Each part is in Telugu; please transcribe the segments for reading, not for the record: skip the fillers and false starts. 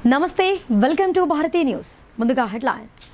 నమస్తే వెల్కమ్ టు భారతీ న్యూస్ ముందుగా హెడ్లైన్స్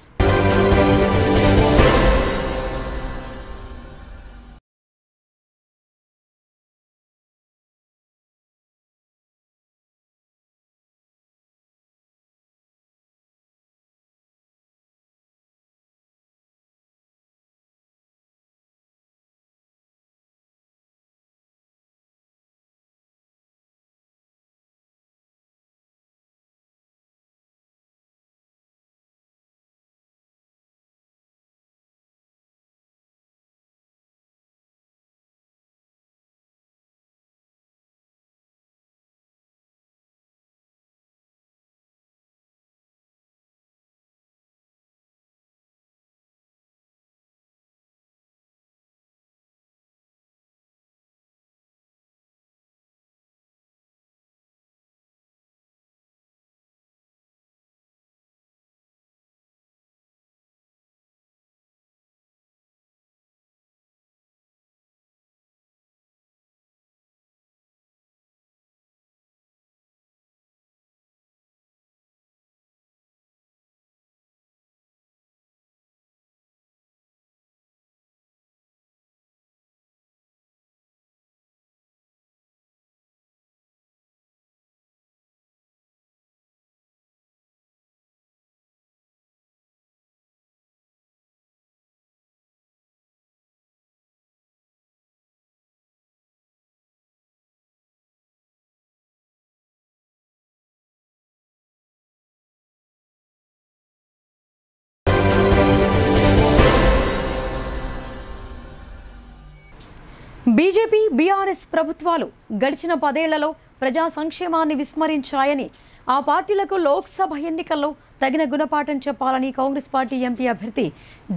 బీజేపీ బీఆర్ఎస్ ప్రభుత్వాలు గడిచిన 10 ఏళ్లలో ప్రజా సంక్షేమాన్ని విస్మరించాయని ఆ పార్టీలకు లోక్సభ ఎన్నికల్లో తగిన గుణపాఠం చెప్పాలని కాంగ్రెస్ పార్టీ ఎంపీ అభ్యర్థి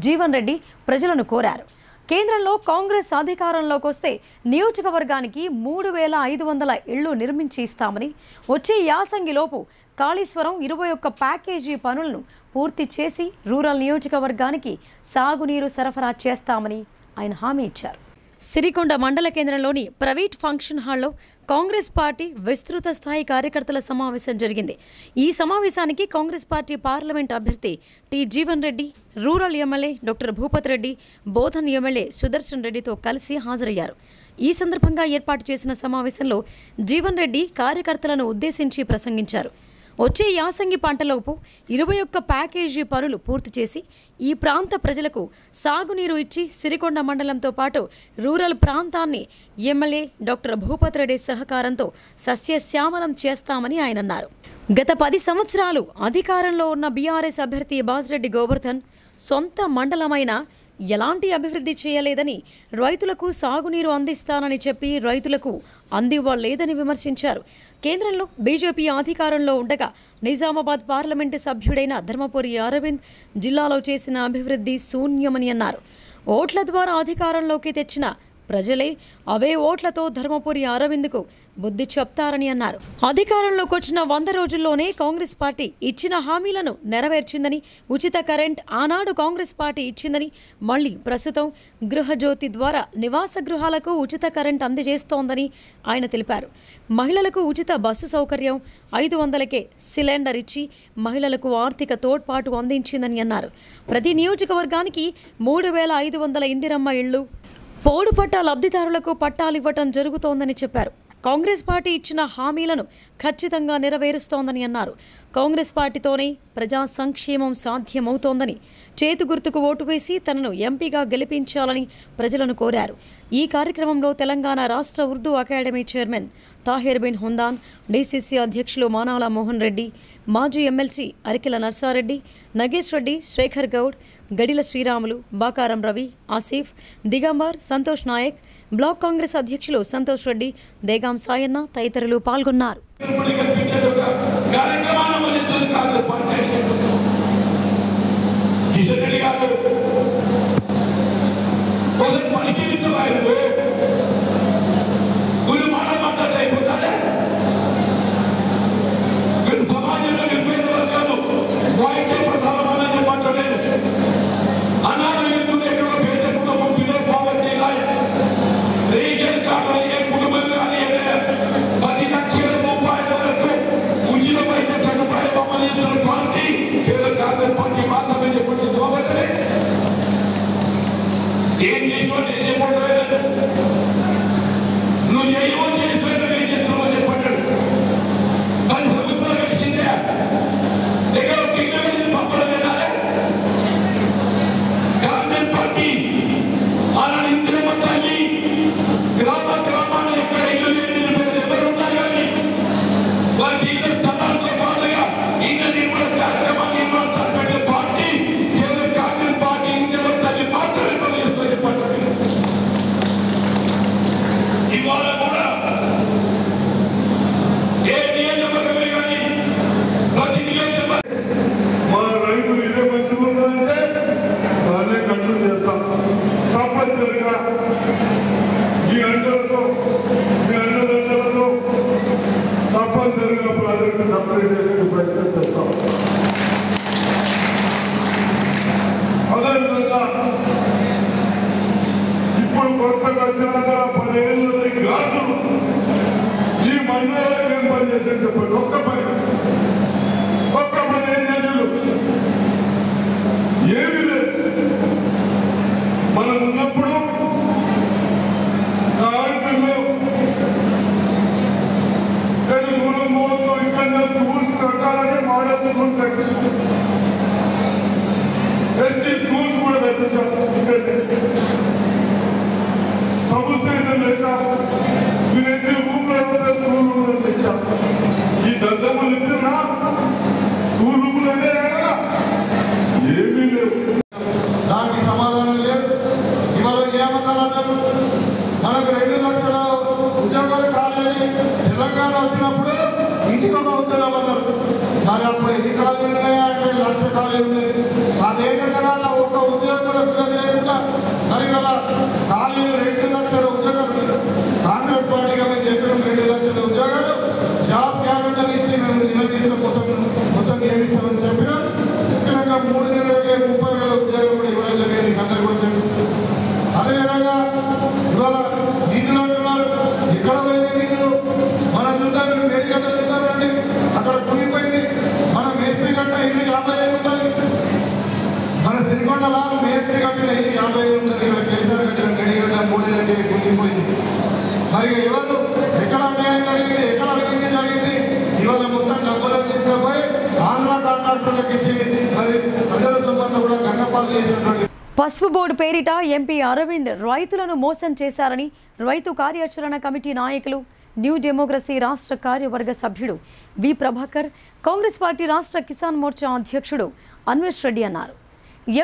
జీవన్ రెడ్డి ప్రజలను కోరారు. కేంద్రంలో కాంగ్రెస్ అధికారంలోకి వస్తే నియోజకవర్గానికి 3500 ఇళ్లు నిర్మించి ఇస్తామని, వచ్చే యాసంగిలోపు కాళేశ్వరం 21 ప్యాకేజీ పనులను పూర్తి చేసి రూరల్ నియోజకవర్గానికి సాగునీరు సరఫరా చేస్తామని ఆయన హామీ ఇచ్చారు. సిరికొండ మండల కేంద్రంలోని ప్రైవేట్ ఫంక్షన్ హాల్లో కాంగ్రెస్ పార్టీ విస్తృత స్థాయి కార్యకర్తల సమావేశం జరిగింది. ఈ సమావేశానికి కాంగ్రెస్ పార్టీ పార్లమెంట్ అభ్యర్థి T Jeevan Reddy, rural MLA doctor Bhupath Reddy, Bodhan MLA Sudarshan రెడ్డితో కలిసి హాజరయ్యారు. ఈ సందర్భంగా ఏర్పాటు చేసిన సమావేశంలో జీవన్ రెడ్డి కార్యకర్తలను ఉద్దేశించి ప్రసంగించారు. వచ్చే యాసంగి పంటలోపు 21 ప్యాకేజీ పనులు పూర్తి చేసి ఈ ప్రాంత ప్రజలకు సాగునీరు ఇచ్చి సిరికొండ మండలంతో పాటు రూరల్ ప్రాంతాన్ని ఎమ్మెల్యే డాక్టర్ భూపత్ రెడ్డి సహకారంతో సస్యశ్యామలం చేస్తామని ఆయన అన్నారు. గత 10 సంవత్సరాలు అధికారంలో ఉన్న బీఆర్ఎస్ అభ్యర్థి బాజిరెడ్డి గోవర్ధన్ సొంత మండలమైన ఎలాంటి అభివృద్ధి చేయలేదని, రైతులకు సాగునీరు అందిస్తానని చెప్పి రైతులకు అందివ్వలేదని విమర్శించారు. కేంద్రంలో బీజేపీ అధికారంలో ఉండగా నిజామాబాద్ పార్లమెంటు సభ్యుడైన ధర్మపురి అరవింద్ జిల్లాలో చేసిన అభివృద్ధి శూన్యమని అన్నారు. ఓట్ల ద్వారా అధికారంలోకి తెచ్చిన ప్రజలే అవే ఓట్లతో ధర్మపురి అరవింద్కు బుద్ధి చెప్తారని అన్నారు. అధికారంలోకి వచ్చిన 100 రోజుల్లోనే కాంగ్రెస్ పార్టీ ఇచ్చిన హామీలను నెరవేర్చిందని, ఉచిత కరెంట్ ఆనాడు కాంగ్రెస్ పార్టీ ఇచ్చిందని, మళ్లీ ప్రస్తుతం గృహజ్యోతి ద్వారా నివాస గృహాలకు ఉచిత కరెంట్ అందజేస్తోందని ఆయన తెలిపారు. మహిళలకు ఉచిత బస్సు సౌకర్యం, 500కే సిలిండర్ ఇచ్చి మహిళలకు ఆర్థిక తోడ్పాటు అందించిందని అన్నారు. ప్రతి నియోజకవర్గానికి 3500 ఇందిరమ్మ ఇళ్లు, పోడు పట్టా లబ్ధిదారులకు పట్టాలివ్వటం జరుగుతోందని చెప్పారు. కాంగ్రెస్ పార్టీ ఇచ్చిన హామీలను ఖచ్చితంగా నెరవేరుస్తోందని అన్నారు. కాంగ్రెస్ పార్టీతోనే ప్రజా సంక్షేమం సాధ్యమవుతోందని, చేతు గుర్తుకు ఓటు వేసి తనను ఎంపీగా గెలిపించాలని ప్రజలను కోరారు. ఈ కార్యక్రమంలో తెలంగాణ రాష్ట్ర Urdu academy chairman Tahir bin Hundan, DCC అధ్యక్షులు మానాల మోహన్ రెడ్డి, మాజీ ఎమ్మెల్సీ అరికెల నర్సారెడ్డి, నగేష్ రెడ్డి, శేఖర్ గౌడ్, గడిల శ్రీరాములు, బాకారం రవి, ఆసిఫ్, దిగంబర్, సంతోష్ నాయక్, బ్లాక్ కాంగ్రెస్ అధ్యక్షులు సంతోష్ రెడ్డి, దేగాం సాయన్న తదితరులు పాల్గొన్నారు. రీజన్ కావాలి, ఏ కుటుంబం కానీ 10 లక్షల రూపాయల వరకు తప్పనిసరిగా ప్రాజెక్టు కంప్లీట్ చేసే ప్రయత్నం చేస్తాం. అదేవిధంగా ఇప్పుడు కొత్తగా వచ్చినాక 10 ఏళ్ళు గాజులు ఈ మండలాలకు ఏం పని చేశారు చెప్పండి. ఒక్క పని ఏం చేశారు? ఏమీ లేదు. మనం ఉన్నప్పుడు స్కూల్స్ కట్టాలని మోడల్ స్కూల్స్ కట్టించాం. ఎస్టీ స్కూల్స్ కూడా కట్టించాం. సబ్ స్టేషన్ తెచ్చాం. మీరు ఎన్ని రూమ్లో స్కూల్ తెచ్చాం. ఈ దద్దమ్మలు ఇచ్చిన స్కూల్ రూమ్లు అంటే ఏమీ లేవు. దానికి సమాధానం లేదు. ఇవాళ ఏమన్నారంటారు? మనకు 2 లక్షల ఉద్యోగాలు కాలేని తెలంగాణ వచ్చినప్పుడు ఇంటికి ఒక ఉద్యోగం అన్నారు. మరి అప్పుడు ఎన్ని ఖాళీలు ఉన్నాయా అంటే 1 లక్ష ఖాళీలు ఉన్నాయి. అదేక జనాల ఒక ఉద్యోగం కూడా ఫిల్ చేయకుండా మరి అలా ఖాళీలు 2 లక్షల ఉద్యోగాలు కాంగ్రెస్ పార్టీగా మేము చెప్పినాం. 2 లక్షల ఉద్యోగాలు జాబ్ క్యాలెండర్ ఇచ్చి మేము నిలదీసిన మొత్తం ఏమిస్తామని చెప్పినాం. చెప్పినాక 3 నెలలకే 30,000 ఉద్యోగం కూడా ఇవ్వడం జరిగింది. అందరు కూడా తెలుసు. అదేవిధంగా ఇవాళ నిధులు అంటున్నారు. ఎక్కడ పోయిన నిధులు? మన చూద్దాం, మేడిగడ్డ చూద్దామండి, అక్కడ కుమిపోయింది. మన మేస్త్రి గట్ట ఇల్లు 50,000 ఉంటుంది. మన సిరికొండలా మేస్త్రి కట్టిన ఇల్లు 50,000 ఉంటుంది. ఇక్కడ కేసీఆర్ కట్టిన మేడిగడ్డ 3 నెలలకి కుమిపోయింది. మరి ఎవరు ఎక్కడ అన్యాయం జరిగింది? ఎక్కడ అవినీతి జరిగింది? ఇవాళ మొత్తం డబ్బులు తీసుకుపోయి ఆంధ్ర కాంట్రాక్టర్లకు ఇచ్చి మరి ప్రజల సొమ్మంతా కూడా గంగపాలు చేసినటువంటి పసుపు బోర్డు పేరిట ఎంపీ అరవింద్ రైతులను మోసం చేశారని రైతు కార్యాచరణ కమిటీ నాయకులు, న్యూ డెమోక్రసీ రాష్ట్ర కార్యవర్గ సభ్యుడు వి ప్రభాకర్, కాంగ్రెస్ పార్టీ రాష్ట్ర కిసాన్ మోర్చా అధ్యక్షుడు అన్వేష్ రెడ్డి అన్నారు.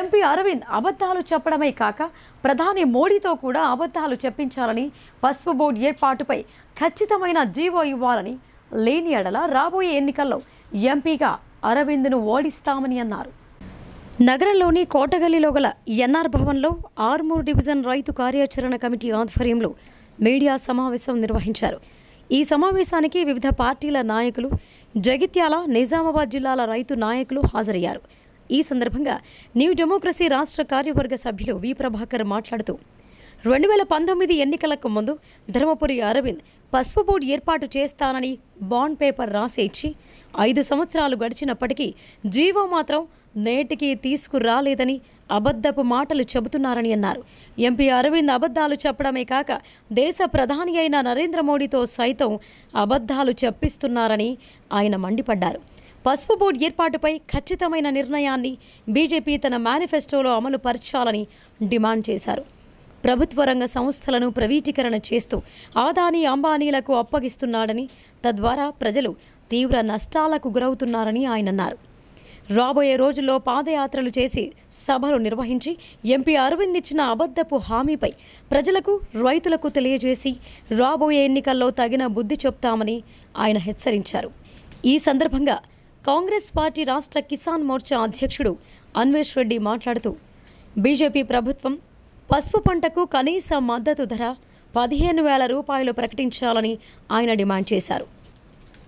ఎంపీ అరవింద్ అబద్ధాలు చెప్పడమే కాక ప్రధాని మోడీతో కూడా అబద్ధాలు చెప్పించాలని, పసుపు బోర్డు ఏర్పాటుపై ఖచ్చితమైన జీవో ఇవ్వాలని, లేని ఎడల రాబోయే ఎన్నికల్లో ఎంపీగా అరవింద్ను ఓడిస్తామని అన్నారు. నగరంలోని కోటగల్లీలో గల ఎన్ఆర్ భవన్లో ఆర్మూర్ డివిజన్ రైతు కార్యాచరణ కమిటీ ఆధ్వర్యంలో మీడియా సమావేశం నిర్వహించారు. ఈ సమావేశానికి వివిధ పార్టీల నాయకులు, జగిత్యాల, నిజామాబాద్ జిల్లాల రైతు నాయకులు హాజరయ్యారు. ఈ సందర్భంగా న్యూ డెమోక్రసీ రాష్ట్ర కార్యవర్గ సభ్యులు వి ప్రభాకర్ మాట్లాడుతూ 2019 ఎన్నికలకు ముందు ధర్మపురి అరవింద్ పసుపు బోర్డు ఏర్పాటు చేస్తానని బాండ్ పేపర్ రాసి ఇచ్చి 5 సంవత్సరాలు గడిచినప్పటికీ జీవో మాత్రం నేటికి తీసుకురాలేదని అబద్ధపు మాటలు చెబుతున్నారని అన్నారు. ఎంపీ అరవింద్ అబద్ధాలు చెప్పడమే కాక దేశ ప్రధాని అయిన నరేంద్ర మోడీతో సైతం అబద్ధాలు చెప్పిస్తున్నారని ఆయన మండిపడ్డారు. పసుపు బోర్డు ఏర్పాటుపై ఖచ్చితమైన నిర్ణయాన్ని బీజేపీ తన మేనిఫెస్టోలో అమలు పరచాలని డిమాండ్ చేశారు. ప్రభుత్వ రంగ సంస్థలను ప్రైవేటీకరణ చేస్తూ ఆదాని, అంబానీలకు అప్పగిస్తున్నాడని, తద్వారా ప్రజలు తీవ్ర నష్టాలకు గురవుతున్నారని ఆయన అన్నారు. రాబోయే రోజుల్లో పాదయాత్రలు చేసి సభలు నిర్వహించి ఎంపీ అరవింద్ ఇచ్చిన అబద్ధపు హామీపై ప్రజలకు, రైతులకు తెలియజేసి రాబోయే ఎన్నికల్లో తగిన బుద్ధి చెప్తామని ఆయన హెచ్చరించారు. ఈ సందర్భంగా కాంగ్రెస్ పార్టీ రాష్ట్ర కిసాన్ మోర్చా అధ్యక్షుడు అన్వేష్ రెడ్డి మాట్లాడుతూ బీజేపీ ప్రభుత్వం పసుపు పంటకు కనీస మద్దతు ధర 15,000 రూపాయలు ప్రకటించాలని ఆయన డిమాండ్ చేశారు.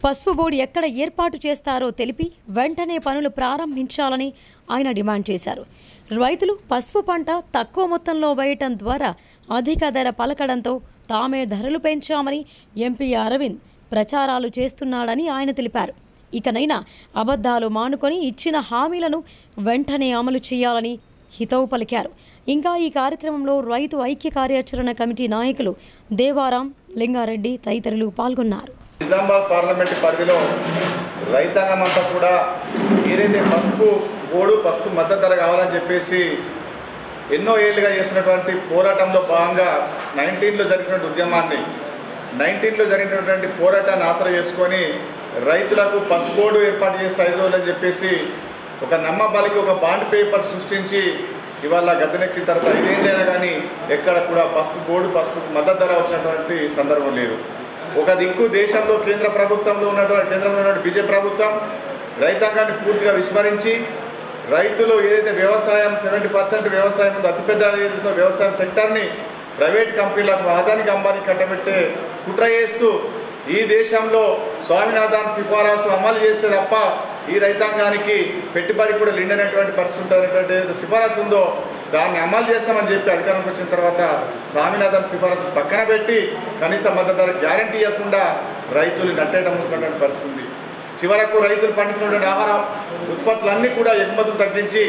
పసుపు బోర్డు ఎక్కడ ఏర్పాటు చేస్తారో తెలిపి వెంటనే పనులు ప్రారంభించాలని ఆయన డిమాండ్ చేశారు. రైతులు పసుపు పంట తక్కువ మొత్తంలో వేయటం ద్వారా అధిక ధర పలకడంతో తామే ధరలు పెంచామని ఎంపీ అరవింద్ ప్రచారాలు చేస్తున్నాడని ఆయన తెలిపారు. ఇకనైనా అబద్ధాలు మానుకొని ఇచ్చిన హామీలను వెంటనే అమలు చేయాలని హితవు పలికారు. ఇంకా ఈ కార్యక్రమంలో రైతు ఐక్య కార్యాచరణ కమిటీ నాయకులు దేవారాం, లింగారెడ్డి తదితరులు పాల్గొన్నారు. నిజామాబాద్ పార్లమెంటు పరిధిలో రైతాంగం అంతా కూడా ఏదైతే పసుపు బోర్డు పసుపు మద్దతు ధర కావాలని చెప్పేసి ఎన్నో ఏళ్ళుగా చేసినటువంటి పోరాటంలో భాగంగా 19లో జరిగినటువంటి పోరాటాన్ని ఆసరా చేసుకొని రైతులకు పసుపు బోర్డు ఏర్పాటు చేసి 5 రోజులు అని చెప్పేసి ఒక నమ్మబలికి ఒక బాండ్ పేపర్ సృష్టించి ఇవాళ గద్దెనెక్కిన తర్వాత 5 ఏళ్ళైనా కానీ ఎక్కడ కూడా పసుపు బోర్డు పసుపు మద్దతు ధర వచ్చినటువంటి సందర్భం లేదు. ఒక దిక్కు దేశంలో కేంద్రంలో ఉన్నటువంటి బీజేపీ ప్రభుత్వం రైతాంగాన్ని పూర్తిగా విస్మరించి రైతులు ఏదైతే వ్యవసాయం 70% వ్యవసాయం ఉందో అతిపెద్ద ఏదైతే వ్యవసాయ సెక్టార్ని ప్రైవేట్ కంపెనీలకు అదానికి అంబానికి కట్టబెట్టే కుట్ర చేస్తూ ఈ దేశంలో స్వామినాథన్ సిఫారసు అమలు చేస్తే తప్ప ఈ రైతాంగానికి పెట్టుబడి కూడా లిండనటువంటి పరిస్థితి ఉంటున్నటువంటి సిఫారసు ఉందో దాన్ని అమలు చేస్తామని చెప్పి అధికారంలోకి వచ్చిన తర్వాత స్వామినాథన్ సిఫారసు పక్కన పెట్టి కనీస మద్దతు ధర గ్యారంటీ ఇవ్వకుండా రైతులు నట్టేయడం వస్తున్నటువంటి పరిస్థితి ఉంది. చివరకు రైతులు పండించినటువంటి ఆహార ఉత్పత్తులన్నీ కూడా ఎగుమతులు తగ్గించి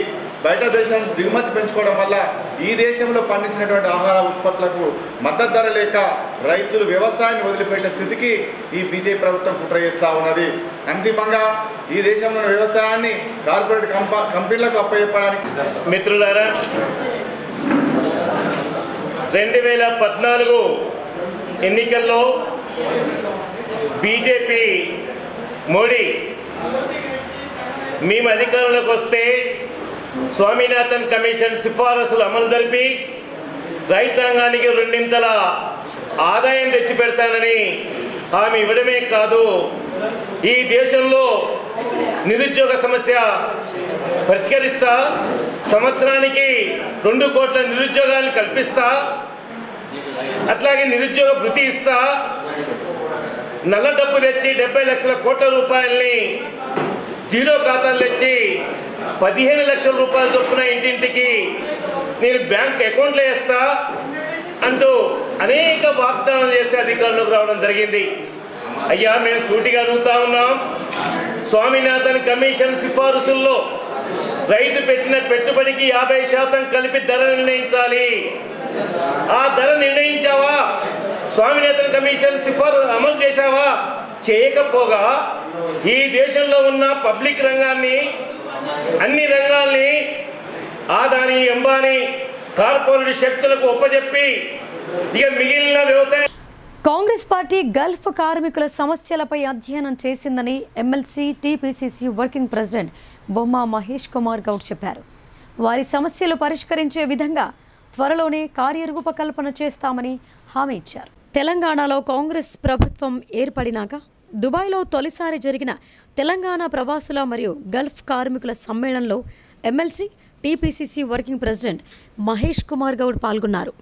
బయట దేశాల నుంచి దిగుమతి పెంచుకోవడం వల్ల ఈ దేశంలో పండించినటువంటి ఆహార ఉత్పత్తులకు మద్దతు ధర లేక రైతులు వ్యవసాయాన్ని వదిలిపెట్టే స్థితికి ఈ బీజేపీ ప్రభుత్వం కుట్ర చేస్తూ ఉన్నది. అంతిమంగా ఈ దేశంలో వ్యవసాయాన్ని కార్పొరేట్ కంపెనీలకు అప్పచెప్పడానికి మిత్రులారా 2014 ఎన్నికల్లో బీజేపీ మోడీ మేము అధికారంలోకి వస్తే స్వామినాథన్ కమిషన్ సిఫారసులు అమలు జరిపి రైతాంగానికి 2 ఆదాయం తెచ్చిపెడతానని హామీ ఇవ్వడమే కాదు, ఈ దేశంలో నిరుద్యోగ సమస్య పరిష్కరిస్తా, సంవత్సరానికి 2 కోట్ల నిరుద్యోగాన్ని కల్పిస్తా, అట్లాగే నిరుద్యోగ భృతి ఇస్తా, నల్ల డబ్బు తెచ్చి 70 లక్షల కోట్ల రూపాయలని జీరో ఖాతాలు తెచ్చి 15 లక్షల రూపాయల చొప్పున ఇంటింటికి నేను బ్యాంక్ అకౌంట్లో వేస్తా అంటూ అనేక వాగ్దానాలు చేసి అధికారంలోకి రావడం జరిగింది. అయ్యా, మేము సూటిగా అడుగుతా ఉన్నాం, స్వామినాథన్ కమిషన్ సిఫారసుల్లో రైతు పెట్టిన పెట్టుబడికి 50% కలిపి ధర నిర్ణయించాలి. ఆ ధర నిర్ణయించావా? స్వామినాథన్ కమిషన్ సిఫారసు అమలు చేశావా? చేయకపోగా ఈ దేశంలో ఉన్న పబ్లిక్ రంగాన్ని, అన్ని రంగాల్ని ఆదాని అంబానీ కార్పొరేట్ శక్తులకు ఒప్పజెప్పి ఇక మిగిలిన వ్యవసాయ కాంగ్రెస్ పార్టీ గల్ఫ్ కార్మికుల సమస్యలపై అధ్యయనం చేసిందని ఎమ్మెల్సీ టీపీసీసీ వర్కింగ్ ప్రెసిడెంట్ బొమ్మ మహేష్ కుమార్ గౌడ్ చెప్పారు. వారి సమస్యలు పరిష్కరించే విధంగా త్వరలోనే కార్యరూపకల్పన చేస్తామని హామీ ఇచ్చారు. తెలంగాణలో కాంగ్రెస్ ప్రభుత్వం ఏర్పడినాక దుబాయ్లో తొలిసారి జరిగిన తెలంగాణ ప్రవాసుల మరియు గల్ఫ్ కార్మికుల సమ్మేళనంలో MLC TPCC working president Mahesh Kumar Goud పాల్గొన్నారు.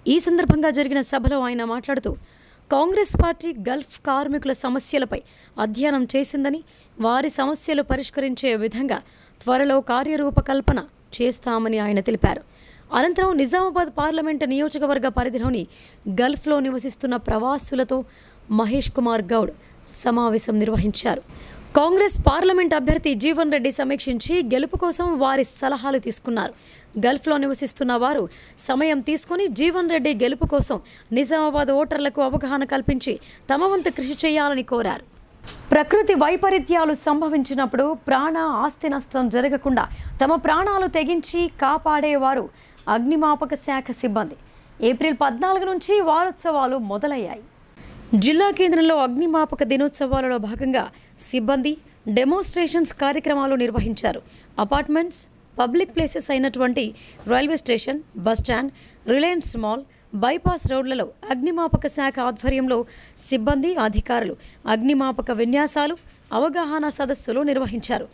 ఈ సందర్భంగా జరిగిన సభలో ఆయన మాట్లాడుతూ కాంగ్రెస్ పార్టీ గల్ఫ్ కార్మికుల సమస్యలపై అధ్యయనం చేసిందని, వారి సమస్యలు పరిష్కరించే విధంగా త్వరలో కార్యరూపకల్పన చేస్తామని ఆయన తెలిపారు. అనంతరం నిజామాబాద్ పార్లమెంటు నియోజకవర్గ పరిధిలోని గల్ఫ్లో నివసిస్తున్న ప్రవాసులతో మహేష్ కుమార్ గౌడ్ సమావేశం నిర్వహించారు. కాంగ్రెస్ పార్లమెంట్ అభ్యర్థి జీవన్ రెడ్డి సమీక్షించి గెలుపు కోసం వారి సలహాలు తీసుకున్నారు. గల్ఫ్లో నివసిస్తున్న వారు సమయం తీసుకుని జీవన్ రెడ్డి గెలుపు కోసం నిజామాబాద్ ఓటర్లకు అవగాహన కల్పించి తమ వంతు కృషి చేయాలని కోరారు. ప్రకృతి వైపరీత్యాలు సంభవించినప్పుడు ప్రాణ ఆస్తి నష్టం జరగకుండా తమ ప్రాణాలు తెగించి కాపాడేవారు అగ్నిమాపక శాఖ సిబ్బంది. ఏప్రిల్ 14 నుంచి వారోత్సవాలు మొదలయ్యాయి. జిల్లా కేంద్రంలో అగ్నిమాపక దినోత్సవాలలో భాగంగా సిబ్బంది డెమోన్స్ట్రేషన్స్ కార్యక్రమాలు నిర్వహించారు. అపార్ట్మెంట్స్, పబ్లిక్ ప్లేసెస్ అయినటువంటి railway station, bus stand, Reliance mall, bypass రోడ్లలో అగ్నిమాపక శాఖ ఆధ్వర్యంలో సిబ్బంది, అధికారులు అగ్నిమాపక విన్యాసాలు, అవగాహన సదస్సులు నిర్వహించారు.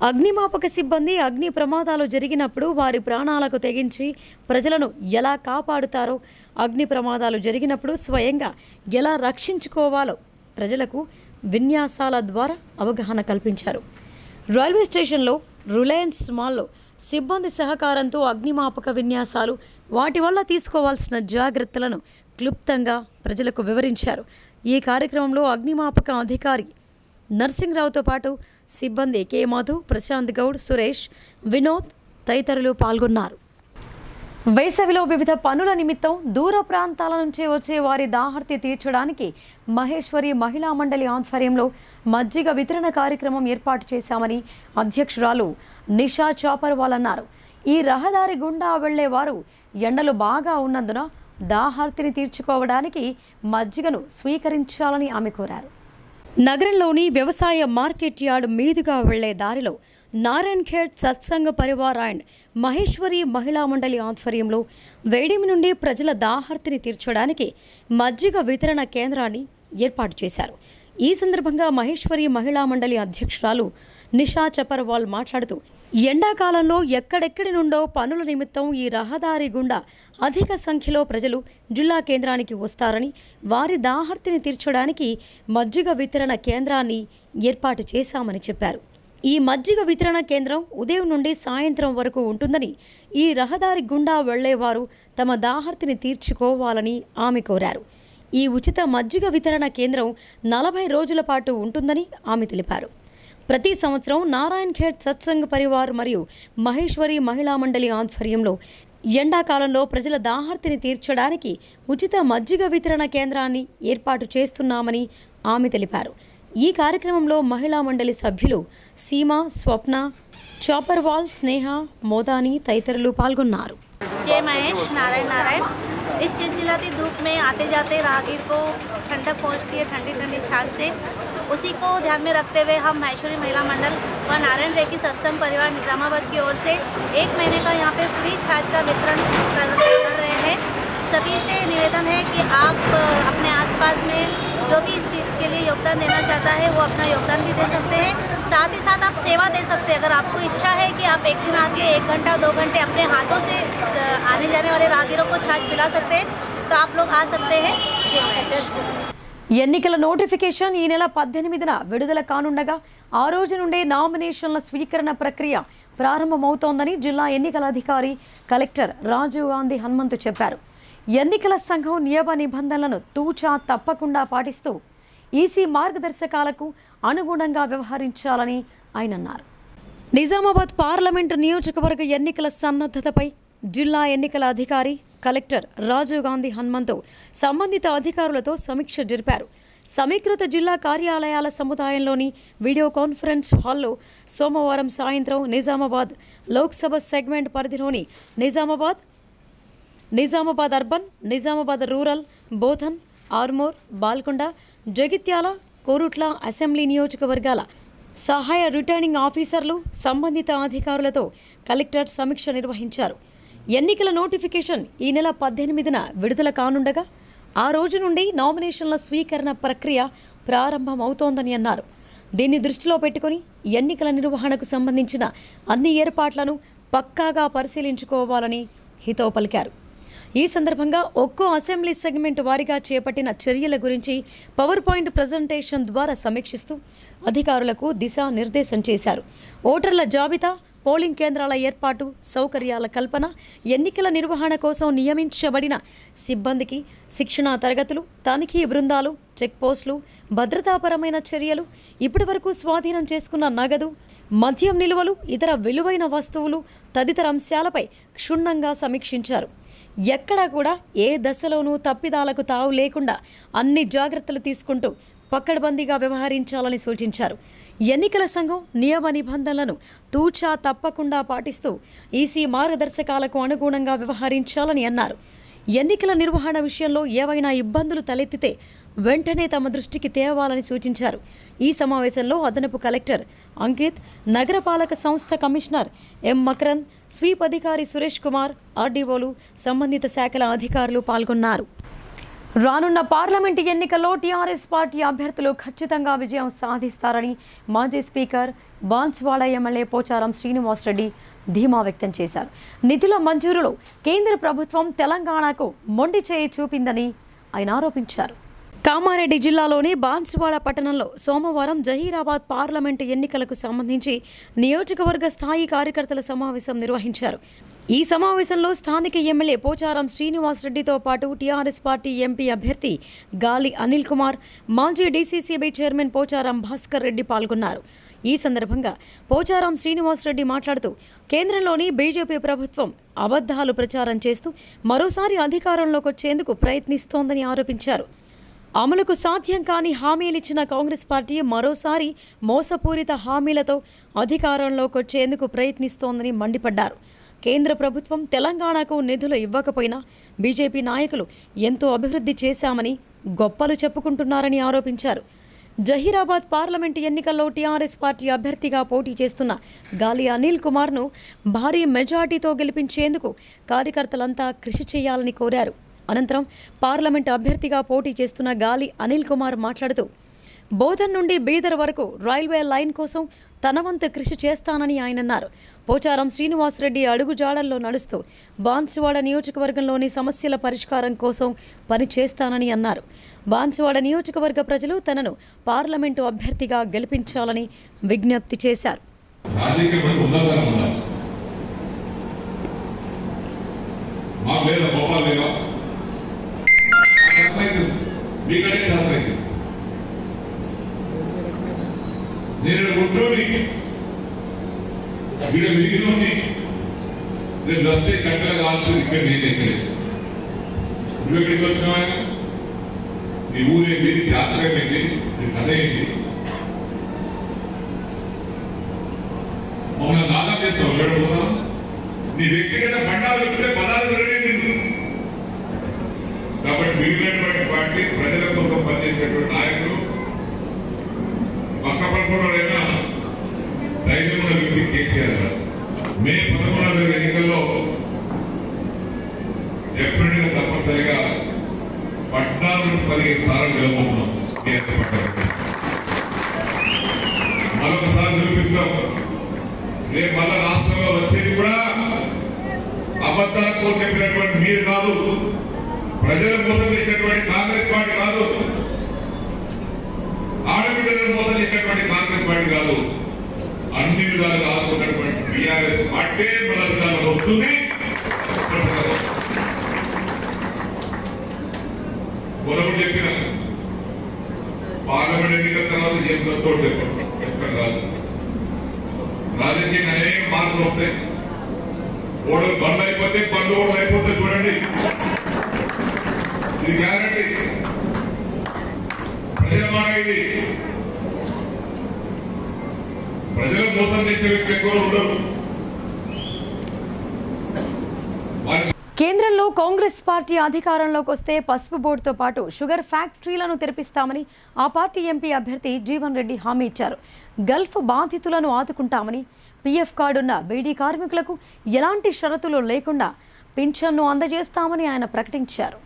అగ్నిమాపక సిబ్బంది అగ్ని ప్రమాదాలు జరిగినప్పుడు వారి ప్రాణాలకు తెగించి ప్రజలను ఎలా కాపాడుతారో, అగ్ని ప్రమాదాలు జరిగినప్పుడు స్వయంగా ఎలా రక్షించుకోవాలో ప్రజలకు విన్యాసాల ద్వారా అవగాహన కల్పించారు. రైల్వే స్టేషన్లో, రిలయన్స్ మాల్లో సిబ్బంది సహకారంతో అగ్నిమాపక విన్యాసాలు, వాటి వల్ల తీసుకోవాల్సిన జాగ్రత్తలను క్లుప్తంగా ప్రజలకు వివరించారు. ఈ కార్యక్రమంలో అగ్నిమాపక అధికారి నర్సింగ్రావుతో పాటు సిబ్బంది కె మధు, ప్రశాంత్ గౌడ్, సురేష్, వినోద్ తదితరులు పాల్గొన్నారు. వేసవిలో వివిధ పనుల నిమిత్తం దూర ప్రాంతాల నుంచి వచ్చే వారి దాహర్తి తీర్చడానికి మహేశ్వరి మహిళా మండలి ఆధ్వర్యంలో మజ్జిగ వితరణ కార్యక్రమం ఏర్పాటు చేశామని అధ్యక్షురాలు నిషా చాపర్వాల్ అన్నారు. ఈ రహదారి గుండా వెళ్లేవారు ఎండలు బాగా ఉన్నందున దాహర్తిని తీర్చుకోవడానికి మజ్జిగను స్వీకరించాలని ఆమె కోరారు. నగరంలోని వ్యవసాయ మార్కెట్ యార్డ్ మీదుగా వెళ్లే దారిలో నారాయణఖేడ్ సత్సంగ పరివార్ అండ్ మహేశ్వరి మహిళా మండలి ఆధ్వర్యంలో వేడిమి నుండి ప్రజల దాహర్తిని తీర్చడానికి మజ్జిగ వితరణ కేంద్రాన్ని ఏర్పాటు చేశారు. ఈ సందర్భంగా మహేశ్వరి మహిళా మండలి అధ్యక్షురాలు నిషా చపర్వాల్ మాట్లాడుతూ ఎండాకాలంలో ఎక్కడెక్కడి నుండో పనుల నిమిత్తం ఈ రహదారి గుండా అధిక సంఖ్యలో ప్రజలు జిల్లా కేంద్రానికి వస్తారని, వారి దాహర్తిని తీర్చడానికి మజ్జిగ వితరణ కేంద్రాన్ని ఏర్పాటు చేశామని చెప్పారు. ఈ మజ్జిగ వితరణ కేంద్రం ఉదయం నుండి సాయంత్రం వరకు ఉంటుందని, ఈ రహదారి గుండా వెళ్లేవారు తమ దాహర్తిని తీర్చుకోవాలని ఆమె కోరారు. ఈ ఉచిత మజ్జిగ వితరణ కేంద్రం 40 రోజుల పాటు ఉంటుందని ఆమె తెలిపారు. ప్రతి సంవత్సరం నారాయణఖేడ్ సత్సంగ పరివార్ మరియు మహేశ్వరి మహిళా మండలి ఆధ్వర్యంలో ఎండాకాలంలో ప్రజల దాహర్తిని తీర్చడానికి ఉచిత మజ్జిగ వితరణ కేంద్రాన్ని ఏర్పాటు చేస్తున్నామని ఆమె తెలిపారు. ఈ కార్యక్రమంలో మహిళా మండలి సభ్యులు సీమ, స్వప్న, చాపర్వాల్, స్నేహ, మోదాని తదితరులు పాల్గొన్నారు. जय महेश नारायण इस चिलचिलाती धूप में आते जाते राहगीर को ठंडक पहुंचती है ठंडी ठंडी छाछ से, उसी को ध्यान में रखते हुए हम महेश्वरी महिला मंडल व नारायण रेखी सत्संग परिवार निजामाबाद की ओर से 1 महीने का यहाँ पे फ्री छाछ का वितरण कर रहे हैं. सभी से निवेदन है कि आप अपने आसपास में जो भी इस चीज़ के लिए योगदान देना चाहता है वो अपना योगदान भी दे सकते हैं. साथ ही साथ आप सेवा दे सकते हैं. अगर आपको इच्छा है कि आप एक दिन आके 1 घंटा 2 घंटे अपने हाथों से आने जाने वाले राहगीरों को छाछ पिला सकते हैं, तो आप लोग आ सकते हैं. ఎన్నికల నోటిఫికేషన్ ఈ నెల 18న విడుదల కానుండగా ఆ రోజు నుండే నామినేషన్ల స్వీకరణ ప్రక్రియ ప్రారంభమవుతోందని జిల్లా ఎన్నికల అధికారి కలెక్టర్ రాజీవ్ గాంధీ హనుమంతు చెప్పారు. ఎన్నికల సంఘం నియమ నిబంధనలను తూచా తప్పకుండా పాటిస్తూ ఈసీ మార్గదర్శకాలకు అనుగుణంగా వ్యవహరించాలని ఆయన అన్నారు. నిజామాబాద్ పార్లమెంటు నియోజకవర్గ ఎన్నికల సన్నద్ధతపై జిల్లా ఎన్నికల అధికారి కలెక్టర్ రాజీవ్ గాంధీ హనుమంతు సంబంధిత అధికారులతో సమీక్ష జరిపారు. సమీకృత జిల్లా కార్యాలయాల సముదాయంలోని వీడియో కాన్ఫరెన్స్ హాల్లో సోమవారం సాయంత్రం నిజామాబాద్ లోక్సభ సెగ్మెంట్ పరిధిలోని Nizamabad urban, Nizamabad rural, Bodhan, Armoor, Balkonda, Jagtial, Korutla assembly నియోజకవర్గాల సహాయ రిటర్నింగ్ ఆఫీసర్లు, సంబంధిత అధికారులతో కలెక్టర్ సమీక్ష నిర్వహించారు. ఎన్నికల నోటిఫికేషన్ ఈ నెల 18న విడుదల కానుండగా ఆ రోజు నుండి నామినేషన్ల స్వీకరణ ప్రక్రియ ప్రారంభమవుతోందని అన్నారు. దీన్ని దృష్టిలో పెట్టుకుని ఎన్నికల నిర్వహణకు సంబంధించిన అన్ని ఏర్పాట్లను పక్కాగా పరిశీలించుకోవాలని హితవు పలికారు. ఈ సందర్భంగా ఒక్కో అసెంబ్లీ సెగ్మెంట్ వారీగా చేపట్టిన చర్యల గురించి పవర్ పాయింట్ ప్రజెంటేషన్ ద్వారా సమీక్షిస్తూ అధికారులకు దిశానిర్దేశం చేశారు. ఓటర్ల జాబితా, పోలింగ్ కేంద్రాల ఏర్పాటు, సౌకర్యాల కల్పన, ఎన్నికల నిర్వహణ కోసం నియమించబడిన సిబ్బందికి శిక్షణా తరగతులు, తనిఖీ బృందాలు, చెక్పోస్టులు, భద్రతాపరమైన చర్యలు, ఇప్పటివరకు స్వాధీనం చేసుకున్న నగదు, మద్యం నిల్వలు, ఇతర విలువైన వస్తువులు తదితర అంశాలపై క్షుణ్ణంగా సమీక్షించారు. ఎక్కడా కూడా ఏ దశలోనూ తప్పిదాలకు తావు లేకుండా అన్ని జాగ్రత్తలు తీసుకుంటూ పకడ్బందీగా వ్యవహరించాలని సూచించారు. ఎన్నికల సంఘం నియమ నిబంధనలను తూచా తప్పకుండా పాటిస్తూ ఈసీ మార్గదర్శకాలకు అనుగుణంగా వ్యవహరించాలని అన్నారు. ఎన్నికల నిర్వహణ విషయంలో ఏవైనా ఇబ్బందులు తలెత్తితే వెంటనే తమ దృష్టికి తేవాలని సూచించారు. ఈ సమావేశంలో అదనపు కలెక్టర్ అంకిత్, నగరపాలక సంస్థ కమిషనర్ ఎం మకరన్, స్వీప్ అధికారి సురేష్ కుమార్, ఆర్డీఓలు, సంబంధిత శాఖల అధికారులు పాల్గొన్నారు. రానున్న పార్లమెంటు ఎన్నికల్లో టీఆర్ఎస్ పార్టీ అభ్యర్థులు ఖచ్చితంగా విజయం సాధిస్తారని మాజీ స్పీకర్ బాన్స్వాడ ఎమ్మెల్యే పోచారం శ్రీనివాసరెడ్డి ధీమా వ్యక్తం చేశారు. నిధుల మంజూరులో కేంద్ర ప్రభుత్వం తెలంగాణకు మొండి చేయి చూపిందని ఆయన ఆరోపించారు. కామారెడ్డి జిల్లాలోని బాన్స్వాడ పట్టణంలో సోమవారం జహీరాబాద్ పార్లమెంటు ఎన్నికలకు సంబంధించి నియోజకవర్గ స్థాయి కార్యకర్తల సమావేశం నిర్వహించారు. ఈ సమావేశంలో స్థానిక ఎమ్మెల్యే పోచారం శ్రీనివాసరెడ్డితో పాటు టీఆర్ఎస్ పార్టీ ఎంపీ అభ్యర్థి గాలి అనిల్ కుమార్, మాజీ డీసీసీబీ చైర్మన్ పోచారం భాస్కర్ రెడ్డి పాల్గొన్నారు. ఈ సందర్భంగా పోచారం శ్రీనివాసరెడ్డి మాట్లాడుతూ కేంద్రంలోని బీజేపీ ప్రభుత్వం అబద్ధాలు ప్రచారం చేస్తూ మరోసారి అధికారంలోకి వచ్చేందుకు ప్రయత్నిస్తోందని ఆరోపించారు. అమలుకు సాధ్యం కాని హామీలిచ్చిన కాంగ్రెస్ పార్టీ మరోసారి మోసపూరిత హామీలతో అధికారంలోకి వచ్చేందుకు ప్రయత్నిస్తోందని మండిపడ్డారు. కేంద్ర ప్రభుత్వం తెలంగాణకు నిధులు ఇవ్వకపోయినా బీజేపీ నాయకులు ఎంతో అభివృద్ధి చేశామని గొప్పలు చెప్పుకుంటున్నారని ఆరోపించారు. జహీరాబాద్ పార్లమెంటు ఎన్నికల్లో టీఆర్ఎస్ పార్టీ అభ్యర్థిగా పోటీ చేస్తున్న గాలి అనిల్ కుమార్ను భారీ మెజార్టీతో గెలిపించేందుకు కార్యకర్తలంతా కృషి చేయాలని కోరారు. అనంతరం పార్లమెంటు అభ్యర్థిగా పోటీ చేస్తున్న గాలి అనిల్ కుమార్ మాట్లాడుతూ బోధన్ నుండి బీదర్ వరకు రైల్వే లైన్ కోసం తన వంతు కృషి చేస్తానని ఆయన అన్నారు. పోచారం శ్రీనివాసరెడ్డి అడుగుజాడల్లో నడుస్తూ బాన్సువాడ నియోజకవర్గంలోని సమస్యల పరిష్కారం కోసం పనిచేస్తానని అన్నారు. బాన్సువాడ నియోజకవర్గ ప్రజలు తనను పార్లమెంటు అభ్యర్థిగా గెలిపించాలని విజ్ఞప్తి చేశారు. నేను కూర్చొని ఇక్కడ మిగిలిన నేను వస్తే కట్టెలు కావాల్సింది ఇక్కడ నేను దగ్గరే నువ్వు ఎక్కడికి వచ్చినావా నీ ఊరేంది జాతర ఏమైంది నీ కథ ఏంటి మమ్మల్ని నాదం చేస్తావు వెళ్ళిపోతాం నీ వ్యక్తిగత బండాలు చెప్తే పదాలు జరిగింది కాబట్టి మిగిలినటువంటి పార్టీ ప్రజల కోసం పనిచేసేటువంటి నాయకులు పక్కపడుతున్నారైనా రైతుల వ్యక్తి కేసీఆర్ మే 11 ఎన్నికల్లో డెఫినెట్గా తప్పనిసరిగా 14-15 సార్లు గెలవబోతున్నాం. మరొకసారి చూపిస్తాం. రేపు మళ్ళా రాష్ట్రంలో వచ్చేది కూడా అబద్ధాలకు చెప్పినటువంటి మీరు కాదు, ప్రజల కోసం చేసినటువంటి కాంగ్రెస్ పార్టీ కాదు, ఆడబిడ్డలను మోసం చేసినటువంటి కాంగ్రెస్ పార్టీ కాదు, అన్ని విధాలుగా ఆదుకున్నటువంటి టీఆర్ఎస్ పార్టీ మన విధానం వస్తుంది. మరొకటి చెప్పిన పార్లమెంట్ ఎన్నికల తర్వాత జేబులతో ఎక్కడ కాదు, రాజకీయంగా అనేక మార్పులు వస్తాయి. ఓడలు బండ్లు అయిపోతే బండ్లు ఓడలు అయిపోతే చూడండి, ఇది గ్యారంటీ. ప్రజలమాట ఇది ప్రజలు మోసం చేసే వ్యక్తి ఎక్కువ ఉండరు. కేంద్రంలో కాంగ్రెస్ పార్టీ అధికారంలోకి వస్తే పసుపు బోర్డుతో పాటు షుగర్ ఫ్యాక్టరీలను తెరిపిస్తామని ఆ పార్టీ ఎంపీ అభ్యర్థి జీవన్ రెడ్డి హామీ ఇచ్చారు. గల్ఫ్ బాధితులను ఆదుకుంటామని, పీఎఫ్ కార్డున్న బీడీ కార్మికులకు ఎలాంటి షరతులు లేకుండా పింఛన్ను అందజేస్తామని ఆయన ప్రకటించారు.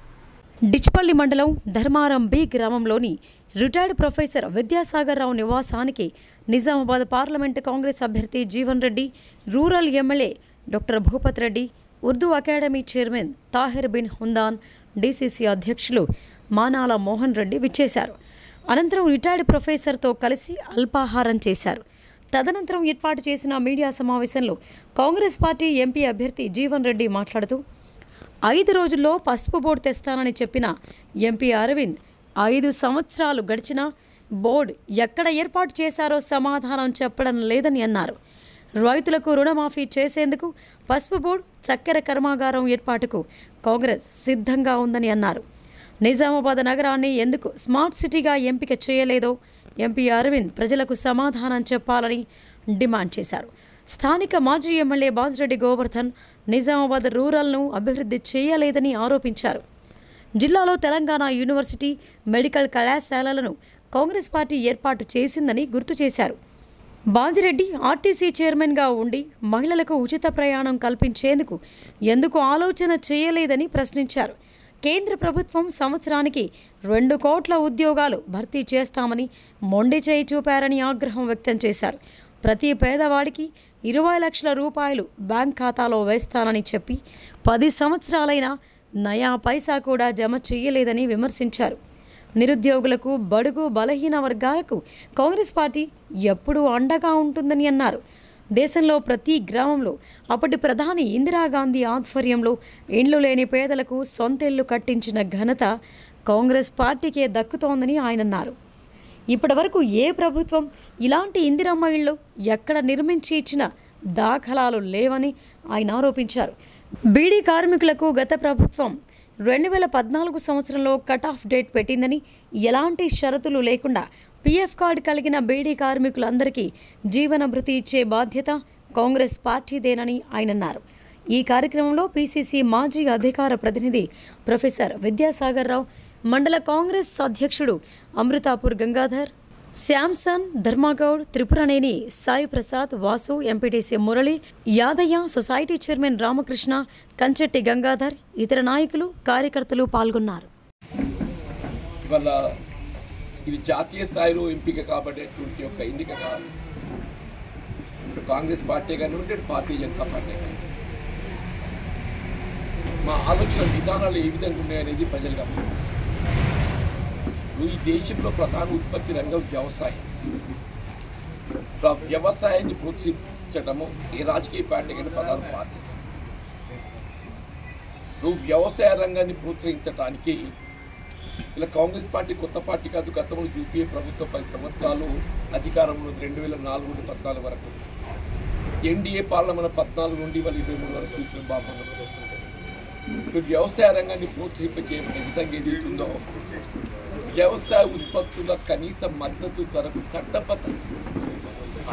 డిచ్పల్లి మండలం ధర్మారం బి గ్రామంలోని రిటైర్డ్ ప్రొఫెసర్ విద్యాసాగర్ రావు నివాసానికి నిజామాబాద్ పార్లమెంటు కాంగ్రెస్ అభ్యర్థి Jeevan Reddy, rural MLA doctor Bhupath Reddy, Urdu academy chairman Tahir bin Hundan, DCC అధ్యక్షులు మానాల మోహన్ రెడ్డి విచ్చేశారు. అనంతరం రిటైర్డ్ ప్రొఫెసర్తో కలిసి అల్పాహారం చేశారు. తదనంతరం ఏర్పాటు చేసిన మీడియా సమావేశంలో కాంగ్రెస్ పార్టీ ఎంపీ అభ్యర్థి జీవన్ రెడ్డి మాట్లాడుతూ 5 రోజుల్లో పసుపు బోర్డు తెస్తానని చెప్పిన ఎంపీ అరవింద్ 5 సంవత్సరాలు గడిచినా బోర్డు ఎక్కడ ఏర్పాటు చేశారో సమాధానం చెప్పడం లేదని అన్నారు. రైతులకు రుణమాఫీ చేసేందుకు పసుపు బోర్డు, చక్కెర కర్మాగారం ఏర్పాటుకు కాంగ్రెస్ సిద్ధంగా ఉందని అన్నారు. నిజామాబాద్ నగరాన్ని ఎందుకు స్మార్ట్ సిటీగా ఎంపిక చేయలేదో ఎంపీ అరవింద్ ప్రజలకు సమాధానం చెప్పాలని డిమాండ్ చేశారు. స్థానిక మాజీ ఎమ్మెల్యే బాజిరెడ్డి గోవర్ధన్ నిజామాబాద్ రూరల్ను అభివృద్ధి చేయలేదని ఆరోపించారు. జిల్లాలో తెలంగాణ యూనివర్సిటీ, మెడికల్ కళాశాలలను కాంగ్రెస్ పార్టీ ఏర్పాటు చేసిందని గుర్తు చేశారు. బాజిరెడ్డి ఆర్టీసీ చైర్మన్గా ఉండి మహిళలకు ఉచిత ప్రయాణం కల్పించేందుకు ఎందుకు ఆలోచన చేయలేదని ప్రశ్నించారు. కేంద్ర ప్రభుత్వం సంవత్సరానికి 2 కోట్ల ఉద్యోగాలు భర్తీ చేస్తామని మొండి చేయి చూపారని ఆగ్రహం వ్యక్తం చేశారు. ప్రతి పేదవాడికి 20 లక్షల రూపాయలు బ్యాంక్ ఖాతాలో వేస్తానని చెప్పి 10 సంవత్సరాలైనా నయా పైసా కూడా జమ చేయలేదని విమర్శించారు. నిరుద్యోగులకు, బడుగు బలహీన వర్గాలకు కాంగ్రెస్ పార్టీ ఎప్పుడూ అండగా ఉంటుందని అన్నారు. దేశంలో ప్రతి గ్రామంలో అప్పటి ప్రధాని ఇందిరాగాంధీ ఆధ్వర్యంలో ఇండ్లు లేని పేదలకు సొంత ఇల్లు కట్టించిన ఘనత కాంగ్రెస్ పార్టీకే దక్కుతోందని ఆయన అన్నారు. ఇప్పటివరకు ఏ ప్రభుత్వం ఇలాంటి ఇందిరమ్మ ఇళ్ళు ఎక్కడ నిర్మించి ఇచ్చిన దాఖలాలు లేవని ఆయన ఆరోపించారు. బీడీ కార్మికులకు గత ప్రభుత్వం 2014 సంవత్సరంలో కట్ ఆఫ్ డేట్ పెట్టిందని, ఎలాంటి షరతులు లేకుండా పీఎఫ్ కార్డు కలిగిన బీడీ కార్మికులందరికీ జీవన భృతి ఇచ్చే బాధ్యత కాంగ్రెస్ పార్టీదేనని ఆయన అన్నారు. ఈ కార్యక్రమంలో పీసీసీ మాజీ అధికార ప్రతినిధి ప్రొఫెసర్ విద్యాసాగర్ రావు, మండల కాంగ్రెస్ అధ్యక్షుడు Amrutapur Gangadhar, Samson, Dharma Goud, Tripuraneni Sai Prasad, Vasu, MPTC Murali, Yadaiah, society chairman Ramakrishna, Kanchetti Gangadhar, ఇతర నాయకులు, కార్యకర్తలు పాల్గొన్నారు. ఇది జాతీయ స్థాయిలో ఎంపిక కాబట్టేటువంటి ఒక ఎన్నిక కాదు. ఇటు కాంగ్రెస్ పార్టీ కానివ్వండి, ఇటు భారతీయ జనతా పార్టీ కానివ్వండి, మా ఆలోచన విధానాలు ఏ విధంగా ఉన్నాయనేది ప్రజలు గమనించారు. ఈ దేశంలో ప్రధాన ఉత్పత్తి రంగం వ్యవసాయం. వ్యవసాయాన్ని ప్రోత్సహించడము ఏ రాజకీయ పార్టీకైనా ప్రధాన బాధ్యత. వ్యవసాయ రంగాన్ని ప్రోత్సహించడానికి ఇలా కాంగ్రెస్ పార్టీ కొత్త పార్టీ కాదు. గతంలో యూపీఏ ప్రభుత్వం 10 సంవత్సరాలు అధికారంలో 2004 నుండి 14 వరకు, ఎన్డీఏ పార్లమెంట్ 14 నుండి 23 వరకు చూసిన బాబు వ్యవసాయ రంగాన్ని ప్రోత్సహించే విధంగా ఏదైతుందో వ్యవసాయ ఉత్పత్తుల కనీస మద్దతు ధరకు చట్టబద్ధం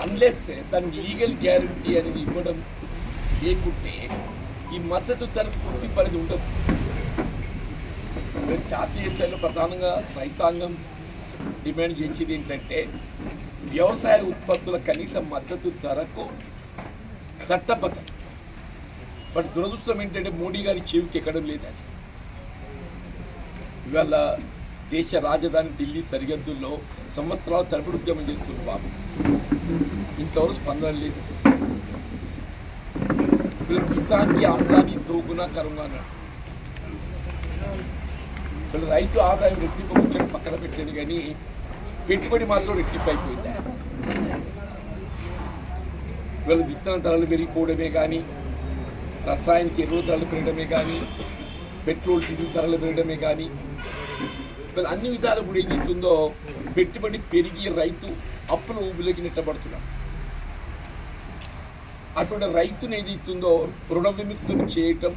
అన్లెస్ దానికి లీగల్ గ్యారంటీ అనేది ఇవ్వడం లేకుంటే ఈ మద్దతు ధరకు పూర్తి పరిధి ఉండదు. జాతీయ స్థాయిలో ప్రధానంగా రైతాంగం డిమాండ్ చేసేది ఏంటంటే వ్యవసాయ ఉత్పత్తుల కనీస మద్దతు ధరకు చట్టబద్ధం. బట్ దురదృష్టం ఏంటంటే మోడీ గారి చెవికి ఎక్కడం లేదని. ఇవాళ దేశ రాజధాని ఢిల్లీ సరిహద్దుల్లో సంవత్సరాల తరబడి ఉద్యమం చేస్తున్నారు బాబు, ఇంతవరకు స్పందన లేదు. కిసాన్కి ఆదాయాన్ని దోగునా కరుంగా అన్నాడు. రైతు ఆదాయం రెట్టింపు వచ్చాడు పక్కన పెట్టాను, కానీ పెట్టుబడి మాత్రం రెట్టింపు అయిపోయింది. వీళ్ళ విత్తన ధరలు పెరిగిపోవడమే కానీ, రసాయనిక ఎరువుల ధరలు పెరగడమే కానీ, పెట్రోల్ డీజిల్ ధరలు పెరగడమే కానీ, వీళ్ళ అన్ని విధాలు కూడా ఏదైతుందో పెట్టుబడి పెరిగి రైతు అప్పులు ఊబిలోకి నెట్టబడుతున్నాడు. అటువంటి రైతును ఏదైతుందో రుణ విముక్తులు చేయటం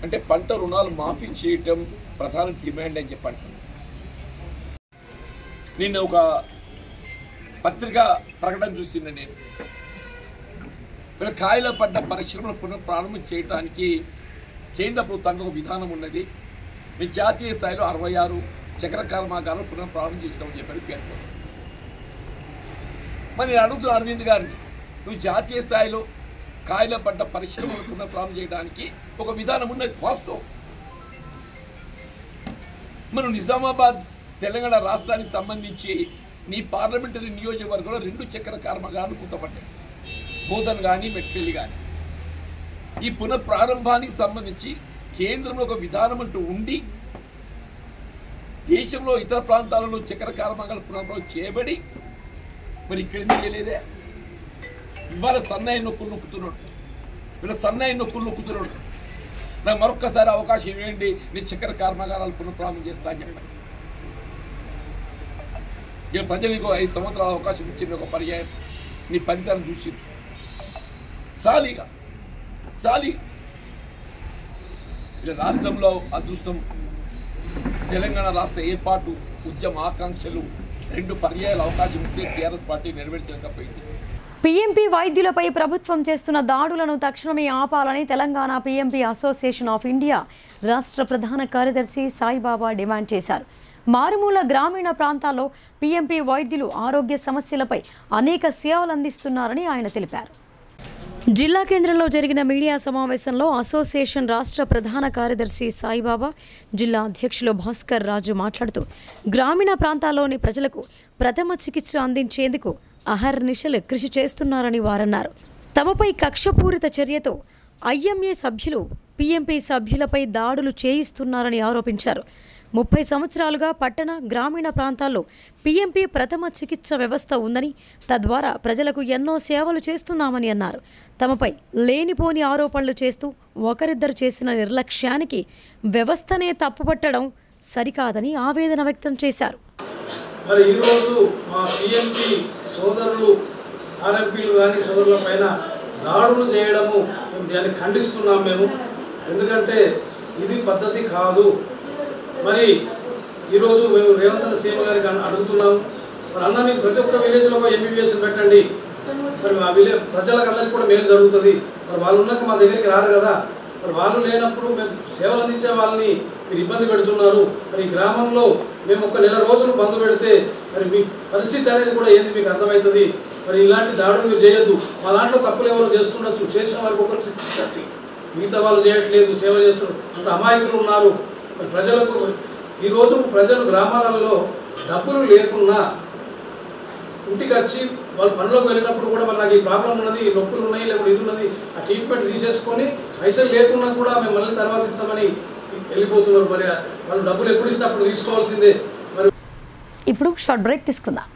అంటే పంట రుణాలు మాఫీ చేయటం ప్రధాన డిమాండ్ అని చెప్పండి. నేను ఒక పత్రికా ప్రకటన చూసింది. నేను కాయలో పడ్డ పరిశ్రమలు పునఃప్రారంభం చేయడానికి కేంద్ర ప్రభుత్వానికి ఒక విధానం ఉన్నది. మీ జాతీయ స్థాయిలో 66 చక్కెర కర్మాగారాలు పునఃప్రారంభం చేసినామని చెప్పారు పేర్కొన్నారు. మరి నేను అడుగుతున్నా అరవింద్ గారిని, నువ్వు జాతీయ స్థాయిలో కాయలో పడ్డ పరిశ్రమలు పునఃప్రారంభం చేయడానికి ఒక విధానం ఉన్నది వాస్తవం. మనం నిజామాబాద్ తెలంగాణ రాష్ట్రానికి సంబంధించి నీ పార్లమెంటరీ నియోజకవర్గంలో 2 చక్కెర కర్మాగారాలు కూతపడ్డాయి, బోధన్ కానీ మెట్పల్లి కానీ. ఈ పునఃప్రారంభానికి సంబంధించి కేంద్రంలో ఒక విధానం అంటూ ఉండి దేశంలో ఇతర ప్రాంతాలలో చక్కెర కర్మాగారాలు పునఃప్రారంభం చేయబడి మరి ఇక్కడ ఎందుకు చేయలేదే? ఇవాళ సన్నాయి నొక్కులు నొక్కుతున్నాడు, వీళ్ళ సన్నాయి నొక్కులు నొక్కుతున్నాడు. నాకు మరొక్కసారి అవకాశం ఇవ్వండి, నేను చక్కెర కర్మాగారాలు పునఃప్రారంభం చేస్తా అని చెప్పండి. ఇక ప్రజలకు 5 సంవత్సరాల అవకాశం ఇచ్చింది, ఒక పర్యాయం నీ పనితనం చూసింది. చాలీగా ఇలా రాష్ట్రంలో అదృష్టం తెలంగాణ రాష్ట్ర ఏర్పాటు ఉద్యమ ఆకాంక్షలు 2 పర్యాయాల అవకాశం ఇస్తే టీఆర్ఎస్ పార్టీ నెరవేర్చలేకపోయింది. పీఎంపీ వైద్యులపై ప్రభుత్వం చేస్తున్న దాడులను తక్షణమే ఆపాలని Telangana PMP association of India రాష్ట్ర ప్రధాన కార్యదర్శి సాయిబాబా డిమాండ్ చేశారు. మారుమూల గ్రామీణ ప్రాంతాల్లో పీఎంపీ వైద్యులు ఆరోగ్య సమస్యలపై అనేక సేవలు అందిస్తున్నారని ఆయన తెలిపారు. జిల్లా కేంద్రంలో జరిగిన మీడియా సమావేశంలో అసోసియేషన్ రాష్ట్ర ప్రధాన కార్యదర్శి సాయిబాబా, జిల్లా అధ్యక్షులు భాస్కర్ రాజు మాట్లాడుతూ గ్రామీణ ప్రాంతాల్లోని ప్రజలకు ప్రథమ చికిత్స అందించేందుకు అహర్నిశలు కృషి చేస్తున్నారని వారన్నారు. తమపై కక్షపూరిత చర్యతో ఐఎంఏ సభ్యులు పీఎంపీ సభ్యులపై దాడులు చేయిస్తున్నారని ఆరోపించారు. 30 సంవత్సరాలుగా పట్టణ గ్రామీణ ప్రాంతాల్లో పీఎంపీ ప్రథమ చికిత్స వ్యవస్థ ఉందని, తద్వారా ప్రజలకు ఎన్నో సేవలు చేస్తున్నామని అన్నారు. తమపై లేనిపోని ఆరోపణలు చేస్తూ ఒకరిద్దరు చేసిన నిర్లక్ష్యానికి వ్యవస్థనే తప్పుపట్టడం సరికాదని ఆవేదన వ్యక్తం చేశారు. మరి ఈరోజు మా టీఎంపీ సోదరులు ఆర్ఎంపీలు కానీ సోదరుల పైన దాడులు చేయడము దాన్ని ఖండిస్తున్నాం మేము. ఎందుకంటే ఇది పద్ధతి కాదు. మరి ఈరోజు మేము రేవంత్ సీఎం గారికి అడుగుతున్నాం, మరి అన్న మీకు ప్రతి ఒక్క విలేజ్లో ఒక ఎంబీబీఎస్ పెట్టండి, మరి ఆ విలేజ్ ప్రజలకు అందరికీ కూడా మేలు జరుగుతుంది. మరి వాళ్ళు ఉన్నాక మా దగ్గరికి రారు కదా, మరి వాళ్ళు లేనప్పుడు మేము సేవలు అందించే వాళ్ళని మీరు ఇబ్బంది పెడుతున్నారు. మరి ఈ గ్రామంలో మేము ఒక నెల రోజులు బంద్ పెడితే మరి మీ పరిస్థితి అనేది కూడా ఏంది మీకు అర్థమవుతుంది. మరి ఇలాంటి దాడులు మీరు చేయొద్దు. మా దాంట్లో తప్పులు ఎవరు చేస్తుండొచ్చు, చేసిన వారికి ఒకరు శిక్షించండి, మిగతా వాళ్ళు చేయట్లేదు, సేవ చేస్తున్నారు, అంత అమాయకులు ఉన్నారు. మరి ప్రజలకు ఈరోజు ప్రజలు గ్రామాలలో డబ్బులు లేకున్నా ఇంటికి వచ్చి వాళ్ళు పనిలోకి వెళ్ళినప్పుడు కూడా మరి నాకు ఈ ప్రాబ్లం ఉన్నది, ఈ నొప్పులు ఉన్నాయి, లేకపోతే ఇది ఉన్నది, ఆ ట్రీట్మెంట్ తీసేసుకొని పైసలు లేకున్నా కూడా మేము మళ్ళీ తర్వాత ఇస్తామని వెళ్ళిపోతున్నారు. మరి వాళ్ళు డబ్బులు ఎప్పుడు ఇస్తే అప్పుడు తీసుకోవాల్సిందే. మరి ఇప్పుడు షార్ట్ బ్రేక్ తీసుకుందాం.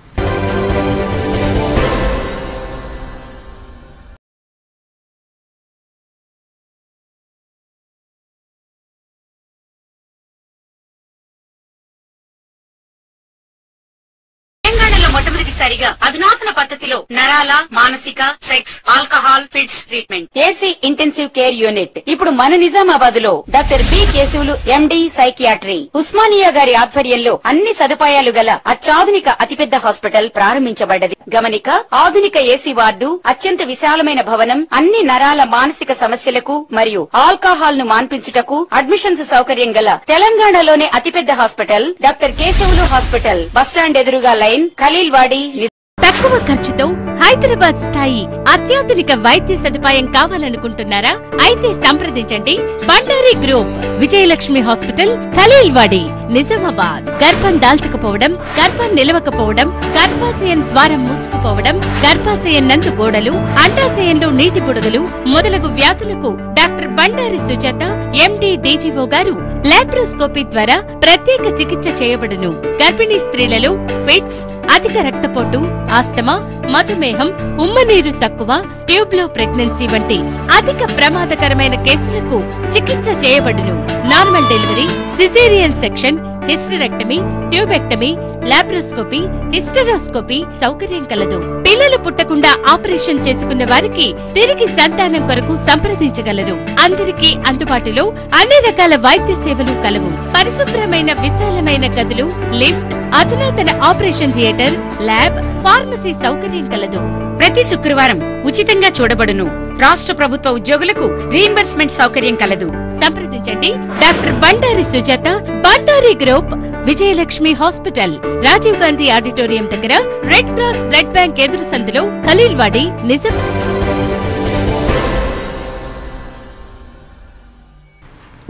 మొట్టమొదటిసారిగా అధునాతన పద్ధతిలో నరాల, మానసిక, sex, alcohol, fits treatment, AC intensive care unit ఇప్పుడు మన నిజామాబాద్ లో doctor B Keshavulu MD psychiatry Osmania గారి ఆధ్వర్యంలో అన్ని సదుపాయాలు గల అత్యాధునిక అతిపెద్ద హాస్పిటల్ ప్రారంభించబడ్డది. గమనిక, ఆధునిక ఏసీ వార్డు, అత్యంత విశాలమైన భవనం, అన్ని నరాల మానసిక సమస్యలకు మరియు ఆల్కహాల్ ను మాన్పించుటకు అడ్మిషన్స్ సౌకర్యం గల తెలంగాణలోనే అతిపెద్ద hospital doctor Keshavulu hospital, bus stand ఎదురుగా లైన్, ఖలీల్వాడి. తక్కువ ఖర్చుతో హైదరాబాద్ స్థాయి అత్యాధునిక వైద్య సదుపాయం కావాలనుకుంటున్నారా? అయితే సంప్రదించండి బండారి గ్రూప్, విజయలక్ష్మి హాస్పిటల్, ఖలీల్వాడి, నిజామాబాద్. గర్భం దాల్చకపోవడం, గర్భం నిలవకపోవడం, గర్భాశయం ద్వారం మూసుకుపోవడం, గర్భాశయం నందు గోడలు, అండాశయంలో నీటి బుడగలు మొదలగు వ్యాధులకు డాక్టర్ బండారి సుజాత ఎండి డీజీఓ గారు లాప్రోస్కోపీ ద్వారా ప్రత్యేక చికిత్స చేయబడును. గర్భిణీ స్త్రీలలో ఫిట్స్, అధిక రక్తపోటు, ఆస్తమా, మధుమేహం, ఉమ్మనీరు తక్కువ, ట్యూబ్లో ప్రెగ్నెన్సీ వంటి అధిక ప్రమాదకరమైన కేసులకు చికిత్స చేయబడును. Normal delivery, caesarean section, hysterectomy, tubectomy, laparoscopy, hysteroscopy సౌకర్యం కలదు. పిల్లలు పుట్టకుండా ఆపరేషన్ చేసుకున్న వారికి తిరిగి సంతానం కొరకు సంప్రదించగలరు. అందరికీ అందుబాటులో అన్ని రకాల వైద్య సేవలు కలవు. పరిశుభ్రమైన విశాలమైన గదులు, లిఫ్ట్, అధునాతన ఆపరేషన్ థియేటర్, ల్యాబ్, ఫార్మసీ సౌకర్యం కలదు. ప్రతి శుక్రవారం ఉచితంగా చూడబడును. రాష్ట్ర ప్రభుత్వ ఉద్యోగులకు రీయింబర్స్మెంట్ సౌకర్యం కలదు. సంప్రదించండి doctor Bandari Sujatha, Bandari group, Vijayalakshmi hospital, Rajiv Gandhi auditorium దగ్గర, రెడ్ క్రాస్ బ్లడ్ బ్యాంక్ ఎదురు సందులో, ఖలీల్వాడి, నిజాం.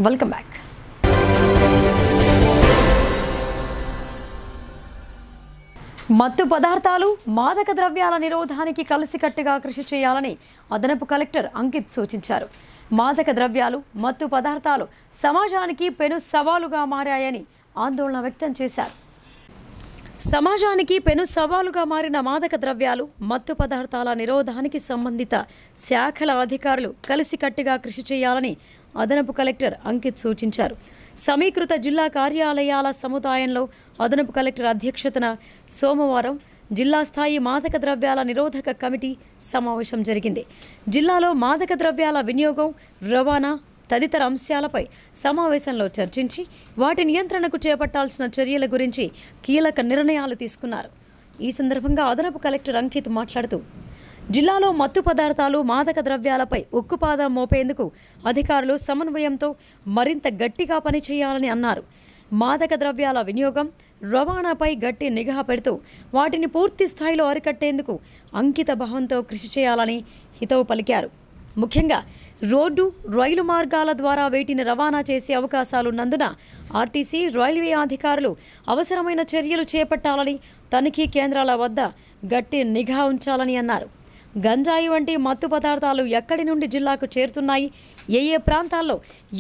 Welcome back. మత్తు పదార్థాలు, మాదక ద్రవ్యాల నిరోధానికి కలిసికట్టుగా కృషి చేయాలని అదనపు కలెక్టర్ అంకిత్ సూచించారు. మాదక ద్రవ్యాలు, మత్తు పదార్థాలు సమాజానికి పెను సవాలుగా మారాయని ఆందోళన వ్యక్తం చేశారు. సమాజానికి పెను సవాలుగా మారిన మాదక ద్రవ్యాలు, మత్తు పదార్థాల నిరోధానికి సంబంధిత శాఖల అధికారులు కలిసికట్టుగా కృషి చేయాలని అదనపు కలెక్టర్ అంకిత్ సూచించారు. సమీకృత జిల్లా కార్యాలయాల సముదాయంలో అదనపు కలెక్టర్ అధ్యక్షతన సోమవారం జిల్లా స్థాయి మాదక ద్రవ్యాల నిరోధక కమిటీ సమావేశం జరిగింది. జిల్లాలో మాదక ద్రవ్యాల వినియోగం, రవాణా తదితర అంశాలపై సమావేశంలో చర్చించి వాటి నియంత్రణకు చేపట్టాల్సిన చర్యల గురించి కీలక నిర్ణయాలు తీసుకున్నారు. ఈ సందర్భంగా అదనపు కలెక్టర్ అంకిత్ మాట్లాడుతూ, జిల్లాలో మత్తు పదార్థాలు, మాదక ద్రవ్యాలపై ఉక్కుపాదం మోపేందుకు అధికారులు సమన్వయంతో మరింత గట్టిగా పనిచేయాలని అన్నారు. మాదక ద్రవ్యాల వినియోగం, రవాణాపై గట్టి నిఘా పెడుతూ వాటిని పూర్తి స్థాయిలో అరికట్టేందుకు అంకిత భావంతో కృషి చేయాలని హితవు పలికారు. ముఖ్యంగా రోడ్డు, రైలు మార్గాల ద్వారా వీటిని రవాణా చేసే అవకాశాలున్నందున ఆర్టీసీ, రైల్వే అధికారులు అవసరమైన చర్యలు చేపట్టాలని, తనిఖీ కేంద్రాల వద్ద గట్టి నిఘా ఉంచాలని అన్నారు. గంజాయి వంటి మత్తు పదార్థాలు ఎక్కడి నుండి జిల్లాకు చేరుతున్నాయి, ఏ ప్రాంతాల్లో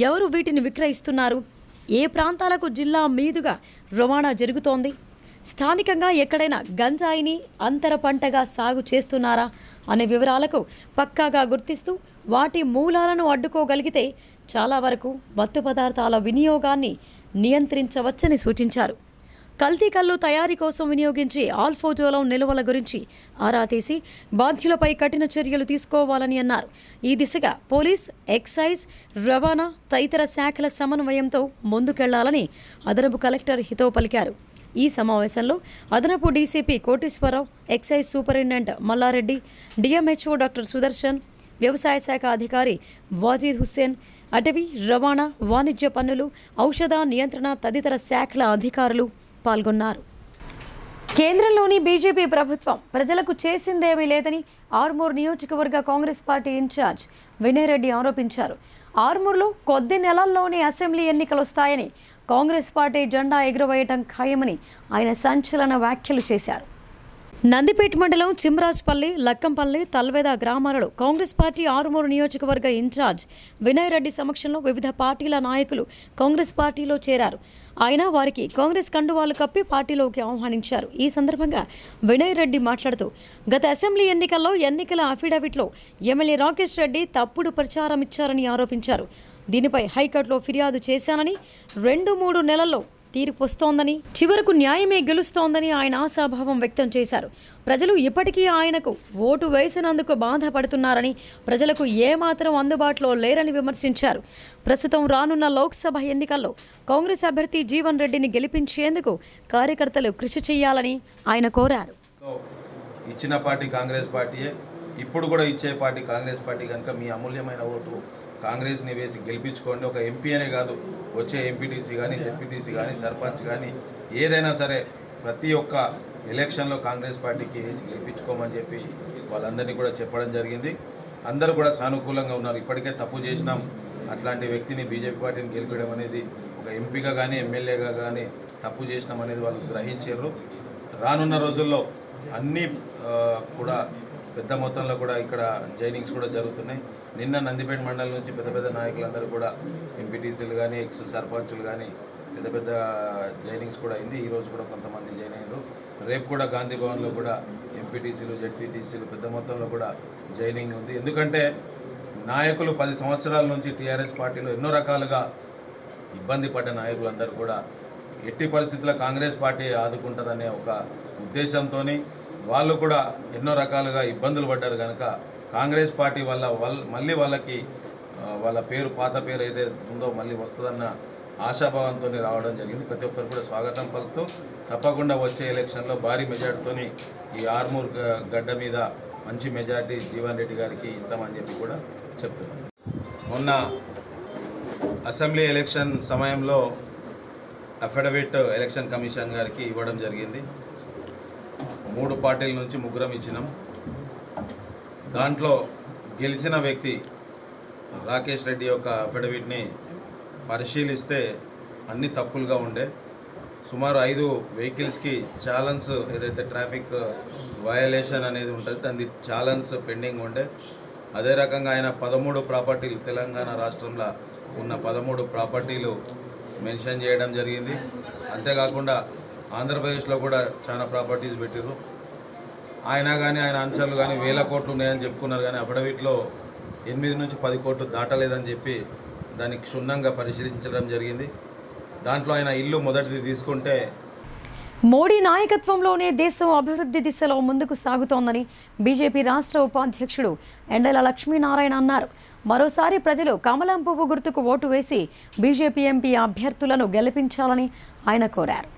ఎవరు వీటిని విక్రయిస్తున్నారు, ఏ ప్రాంతాలకు జిల్లా మీదుగా రవాణా జరుగుతోంది, స్థానికంగా ఎక్కడైనా గంజాయిని అంతర పంటగా సాగు చేస్తున్నారా అనే వివరాలకు పక్కాగా గుర్తిస్తూ వాటి మూలాలను అడ్డుకోగలిగితే చాలా వరకు మత్తు పదార్థాల వినియోగాన్ని నియంత్రించవచ్చని సూచించారు. కల్తీ కల్లు తయారీ కోసం వినియోగించే ఆల్ఫోజోలం నిల్వల గురించి ఆరా తీసి బాధ్యులపై కఠిన చర్యలు తీసుకోవాలని అన్నారు. ఈ దిశగా పోలీస్, ఎక్సైజ్, రవాణా తదితర శాఖల సమన్వయంతో ముందుకెళ్లాలని అదనపు కలెక్టర్ హితవు పలికారు. ఈ సమావేశంలో అదనపు DCP Koteswararao, excise superintendent Mallareddy, DMHO doctor Sudarshan, వ్యవసాయ శాఖ అధికారి వాజీద్ హుస్సేన్, అటవీ, రవాణా, వాణిజ్య పన్నులు, ఔషధ నియంత్రణ తదితర శాఖల అధికారులు పాల్గొన్నారు. కేంద్రంలోని బీజేపీ ప్రభుత్వం ప్రజలకు చేసిందేమీ లేదని ఆర్మూర్ నియోజకవర్గ కాంగ్రెస్ పార్టీ ఇన్ఛార్జ్ వినయ్ రెడ్డి ఆరోపించారు. ఆర్మూర్లో కొద్ది నెలల్లోనే అసెంబ్లీ ఎన్నికలు వస్తాయని, కాంగ్రెస్ పార్టీ జెండా ఎగురవేయటం ఖాయమని ఆయన సంచలన వ్యాఖ్యలు చేశారు. నందిపేట మండలం చిమ్రాజ్పల్లి, లక్కంపల్లి, తల్వేద గ్రామాలలో కాంగ్రెస్ పార్టీ ఆరుమూరు నియోజకవర్గ ఇన్ఛార్జ్ వినయ్ రెడ్డి సమక్షంలో వివిధ పార్టీల నాయకులు కాంగ్రెస్ పార్టీలో చేరారు. ఆయన వారికి కాంగ్రెస్ కండువాలు కప్పి పార్టీలోకి ఆహ్వానించారు. ఈ సందర్భంగా వినయ్ రెడ్డి మాట్లాడుతూ, గత అసెంబ్లీ ఎన్నికల్లో ఎన్నికల అఫిడవిట్లో ఎమ్మెల్యే రాకేష్ రెడ్డి తప్పుడు ప్రచారం ఇచ్చారని ఆరోపించారు. దీనిపై హైకోర్టులో ఫిర్యాదు చేశానని, 2-3 నెలల్లో తీర్పు వస్తోందని, చివరకు న్యాయమే గెలుస్తోందని ఆయన ఆశాభావం వ్యక్తం చేశారు. ప్రజలు ఇప్పటికీ ఆయనకు ఓటు వేసినందుకు బాధపడుతున్నారని, ప్రజలకు ఏమాత్రం అందుబాటులో లేరని విమర్శించారు. ప్రస్తుతం రానున్న లోక్సభ ఎన్నికల్లో కాంగ్రెస్ అభ్యర్థి జీవన్ రెడ్డిని గెలిపించేందుకు కార్యకర్తలు కృషి చేయాలని ఆయన కోరారు. ఇచ్చిన పార్టీ కాంగ్రెస్ పార్టీయే, ఇప్పుడు కూడా ఇచ్చే పార్టీ కాంగ్రెస్ పార్టీ. కనుక మీ అమూల్యమైన ఓటు కాంగ్రెస్ని వేసి గెలిపించుకోండి. ఒక ఎంపీ అనే కాదు, వచ్చే ఎంపీటీసీ కానీ, జెడ్పీటీసీ కానీ, సర్పంచ్ కానీ ఏదైనా సరే ప్రతి ఒక్క ఎలక్షన్లో కాంగ్రెస్ పార్టీకి వేసి గెలిపించుకోమని చెప్పి వాళ్ళందరినీ కూడా చెప్పడం జరిగింది. అందరూ కూడా సానుకూలంగా ఉన్నారు. ఇప్పటికే తప్పు చేసినాం, అట్లాంటి వ్యక్తిని బీజేపీ పార్టీని గెలిపించడం అనేది ఒక ఎంపీగా కానీ, ఎమ్మెల్యేగా కానీ తప్పు చేసినాం అనేది వాళ్ళు గ్రహించారు. రానున్న రోజుల్లో అన్నీ కూడా పెద్ద మొత్తంలో కూడా ఇక్కడ జైనింగ్స్ కూడా జరుగుతున్నాయి. నిన్న నందిపేట మండలం నుంచి పెద్ద పెద్ద నాయకులందరూ కూడా ఎంపీటీసీలు కానీ, ఎక్స్ సర్పంచులు కానీ పెద్ద పెద్ద జైనింగ్స్ కూడా అయింది. ఈరోజు కూడా కొంతమంది జాయిన్ అయ్యారు. రేపు కూడా గాంధీ భవన్లో కూడా ఎంపీటీసీలు, జెడ్పీటీసీలు పెద్ద మొత్తంలో కూడా జాయినింగ్ ఉంది. ఎందుకంటే నాయకులు 10 సంవత్సరాల నుంచి టీఆర్ఎస్ పార్టీలో ఎన్నో రకాలుగా ఇబ్బంది పడ్డ నాయకులందరూ కూడా ఎట్టి పరిస్థితుల్లో కాంగ్రెస్ పార్టీ ఆదుకుంటుందనే ఒక ఉద్దేశంతో వాళ్ళు కూడా ఎన్నో రకాలుగా ఇబ్బందులు పడ్డారు. కనుక కాంగ్రెస్ పార్టీ వల్ల మళ్ళీ వాళ్ళకి వాళ్ళ పేరు, పాత పేరు ఏదైతే ఉందో మళ్ళీ వస్తుందన్న ఆశాభావంతో రావడం జరిగింది. ప్రతి ఒక్కరు కూడా స్వాగతం పలుకుతూ తప్పకుండా వచ్చే ఎలక్షన్లో భారీ మెజార్టీతో ఈ ఆర్మూర్ గడ్డ మీద మంచి మెజార్టీ జీవన్ రెడ్డి గారికి ఇస్తామని చెప్పి కూడా చెప్తున్నాం. మొన్న అసెంబ్లీ ఎలక్షన్ సమయంలో అఫిడవిట్ ఎలక్షన్ కమిషన్ గారికి ఇవ్వడం జరిగింది. 3 పార్టీల నుంచి 3 ఇచ్చినాం. దాంట్లో గెలిచిన వ్యక్తి రాకేష్ రెడ్డి యొక్క అఫిడవిట్ని పరిశీలిస్తే అన్ని తప్పులుగా ఉండే. సుమారు 5 వెహికల్స్కి ఛాలెన్స్, ఏదైతే ట్రాఫిక్ వయలేషన్ అనేది ఉంటుంది దాని ఛాలెన్స్ పెండింగ్ ఉండే. అదే రకంగా ఆయన 13 ప్రాపర్టీలు, తెలంగాణ రాష్ట్రంలో ఉన్న 13 ప్రాపర్టీలు మెన్షన్ చేయడం జరిగింది. అంతేకాకుండా ఆంధ్రప్రదేశ్లో కూడా చాలా ప్రాపర్టీస్ పెట్టారు. ఆయన కానీ ఆయన అంశాలు కానీ 1000 కోట్లు ఉన్నాయని చెప్పుకున్నారు. కానీ అఫిడవిట్లో 8 నుంచి 10 కోట్లు దాటలేదని చెప్పి దాన్ని క్షుణ్ణంగా పరిశీలించడం జరిగింది. దాంట్లో ఆయన ఇల్లు మొదటిది తీసుకుంటే, మోడీ నాయకత్వంలోనే దేశం అభివృద్ధి దిశలో ముందుకు సాగుతోందని బీజేపీ రాష్ట్ర ఉపాధ్యక్షుడు ఎండల లక్ష్మీనారాయణ అన్నారు. మరోసారి ప్రజలు కమలం పువ్వు గుర్తుకు ఓటు వేసి బీజేపీ ఎంపీ అభ్యర్థులను గెలిపించాలని ఆయన కోరారు.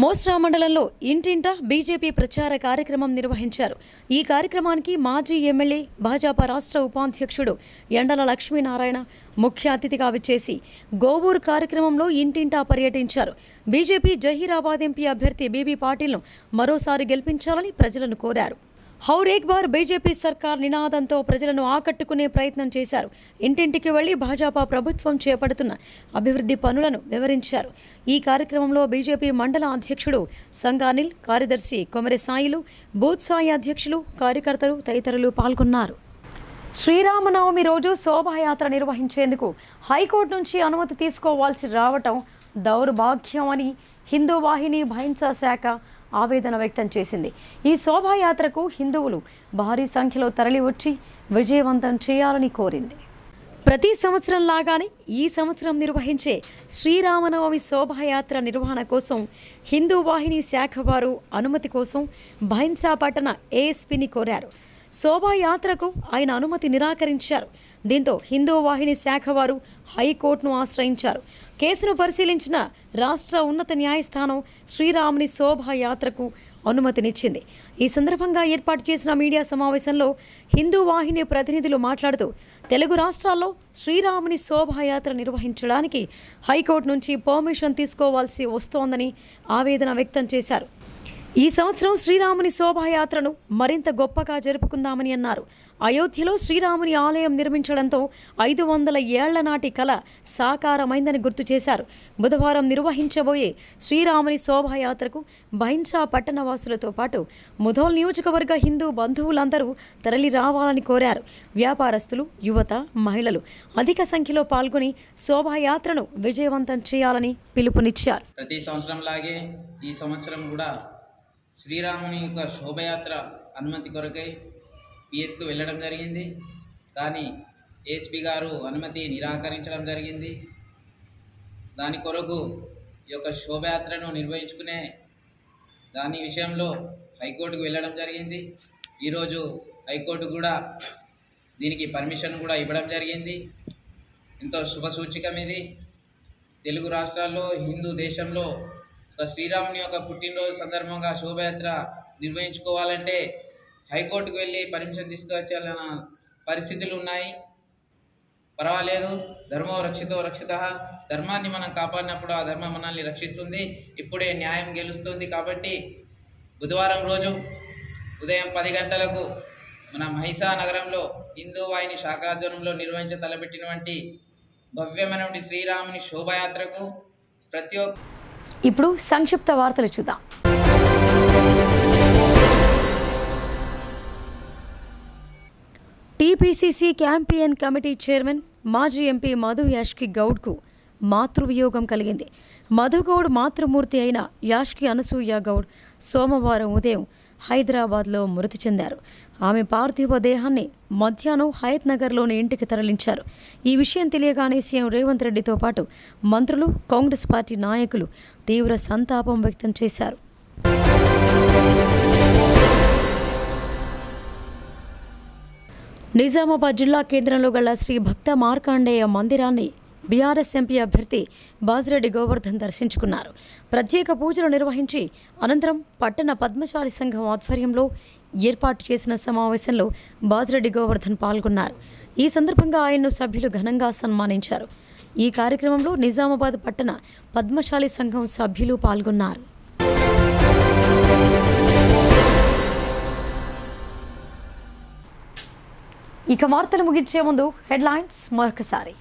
మోస్రా మండలంలో ఇంటింటా బీజేపీ ప్రచార కార్యక్రమం నిర్వహించారు. ఈ కార్యక్రమానికి మాజీ ఎమ్మెల్యే, భాజపా రాష్ట్ర ఉపాధ్యక్షుడు ఎండల లక్ష్మీనారాయణ ముఖ్య అతిథిగా విచ్చేసి గోవూరు కార్యక్రమంలో ఇంటింటా పర్యటించారు. బీజేపీ జహీరాబాద్ ఎంపీ అభ్యర్థి బీబీ పాటిల్ను మరోసారి గెలిపించాలని ప్రజలను కోరారు. హౌర్ ఏక్ బార్ బీజేపీ సర్కార్ నినాదంతో ప్రజలను ఆకట్టుకునే ప్రయత్నం చేశారు. ఇంటింటికి వెళ్లి భాజపా ప్రభుత్వం చేపడుతున్న అభివృద్ధి పనులను వివరించారు. ఈ కార్యక్రమంలో బీజేపీ మండల అధ్యక్షుడు సంగానిల్, కార్యదర్శి కొమరె సాయిలు, బూత్ సాయి అధ్యక్షులు, కార్యకర్తలు తదితరులు పాల్గొన్నారు. శ్రీరామనవమి రోజు శోభాయాత్ర నిర్వహించేందుకు హైకోర్టు నుంచి అనుమతి తీసుకోవాల్సి రావటం దౌర్భాగ్యం అని హిందూ వాహిని భైంసా శాఖ ఆవేదన వ్యక్తం చేసింది. ఈ శోభాయాత్రకు హిందువులు భారీ సంఖ్యలో తరలివచ్చి విజయవంతం చేయాలని కోరింది. ప్రతి సంవత్సరం లాగానే ఈ సంవత్సరం నిర్వహించే శ్రీరామనవమి శోభాయాత్ర నిర్వహణ కోసం హిందూ వాహిని శాఖ వారు అనుమతి కోసం భైన్సా పట్టణ ఏఎస్పీని కోరారు. శోభాయాత్రకు ఆయన అనుమతి నిరాకరించారు. దీంతో హిందూ వాహిని శాఖ వారు హైకోర్టును ఆశ్రయించారు. కేసును పరిశీలించిన రాష్ట్ర ఉన్నత న్యాయస్థానం శ్రీరాముని శోభాయాత్రకు అనుమతినిచ్చింది. ఈ సందర్భంగా ఏర్పాటు చేసిన మీడియా సమావేశంలో హిందూ వాహిని ప్రతినిధులు మాట్లాడుతూ తెలుగు రాష్ట్రాల్లో శ్రీరాముని శోభాయాత్ర నిర్వహించడానికి హైకోర్టు నుంచి పర్మిషన్ తీసుకోవాల్సి వస్తోందని ఆవేదన వ్యక్తం చేశారు. ఈ సంవత్సరం శ్రీరాముని శోభాయాత్రను మరింత గొప్పగా జరుపుకుందామని అన్నారు. అయోధ్యలో శ్రీరాముని ఆలయం నిర్మించడంతో 500 ఏళ్ల నాటి కల సాకారమైందని గుర్తు చేశారు. బుధవారం నిర్వహించబోయే శ్రీరాముని శోభాయాత్రకు భైన్సా పట్టణవాసులతో పాటు ముధోల్ నియోజకవర్గ హిందూ బంధువులందరూ తరలి రావాలని కోరారు. వ్యాపారస్తులు, యువత, మహిళలు అధిక సంఖ్యలో పాల్గొని శోభాయాత్రను విజయవంతం చేయాలని పిలుపునిచ్చారు. ప్రతి సంవత్సరంలాగే ఈ సంవత్సరం కూడా శ్రీరాముని యొక్క శోభయాత్ర అనుమతి కొరకై పిఎస్కు వెళ్ళడం జరిగింది. కానీ ఏఎస్పీ గారు అనుమతి నిరాకరించడం జరిగింది. దాని కొరకు ఈ యొక్క శోభయాత్రను నిర్వహించుకునే దాని విషయంలో హైకోర్టుకు వెళ్ళడం జరిగింది. ఈరోజు హైకోర్టు కూడా దీనికి పర్మిషన్ కూడా ఇవ్వడం జరిగింది. ఎంతో శుభసూచకం ఇది. తెలుగు రాష్ట్రాల్లో, హిందూ దేశంలో ఒక శ్రీరాముని యొక్క పుట్టినరోజు సందర్భంగా శోభయాత్ర నిర్వహించుకోవాలంటే హైకోర్టుకు వెళ్ళి పర్మిషన్ తీసుకొచ్చాలన్న పరిస్థితులు ఉన్నాయి. పర్వాలేదు, ధర్మో రక్షితో రక్షిత. ధర్మాన్ని మనం కాపాడినప్పుడు ఆ ధర్మం మనల్ని రక్షిస్తుంది. ఇప్పుడే న్యాయం గెలుస్తుంది. కాబట్టి బుధవారం రోజు ఉదయం 10 గంటలకు మన మహిసా నగరంలో హిందూ వాహిని శాఖాధ్వర్యంలో నిర్వహించ తలపెట్టినటువంటి భవ్యమైనటువంటి శ్రీరాముని శోభయాత్రకు ప్రతి ఒక్క ఇప్పుడు సంక్షిప్త వార్తలు చూద్దాం. టీపీసీసీ క్యాంపెయిన్ కమిటీ చైర్మన్ మాజీ ఎంపీ మధు యాష్కి గౌడ్కు మాతృవియోగం కలిగింది. మధుగౌడ్ మాతృమూర్తి అయిన యాష్కి అనసూయ గౌడ్ సోమవారం ఉదయం హైదరాబాద్లో మృతి చెందారు. ఆమె పార్థివ దేహాన్ని మధ్యాహ్నం హయత్ నగర్లోని ఇంటికి తరలించారు. ఈ విషయం తెలియగానే సీఎం రేవంత్ రెడ్డితో పాటు మంత్రులు, కాంగ్రెస్ పార్టీ నాయకులు తీవ్ర సంతాపం వ్యక్తం చేశారు. నిజామాబాద్ జిల్లా కేంద్రంలో గల శ్రీ భక్త మార్కాండేయ మందిరాన్ని బీఆర్ఎస్ ఎంపీ అభ్యర్థి బాజిరెడ్డి గోవర్ధన్ దర్శించుకున్నారు. ప్రత్యేక పూజలు నిర్వహించి అనంతరం పట్టణ పద్మశాలి సంఘం ఆధ్వర్యంలో ఏర్పాటు చేసిన సమావేశంలో బాజిరెడ్డి గోవర్ధన్ పాల్గొన్నారు. ఈ సందర్భంగా ఆయన్ను సభ్యులు ఘనంగా సన్మానించారు. ఈ కార్యక్రమంలో నిజామాబాద్ పట్టణ పద్మశాలి సంఘం సభ్యులు పాల్గొన్నారు. ఇక వార్తలు ముగించే ముందు హెడ్లైన్స్ మరొకసారి.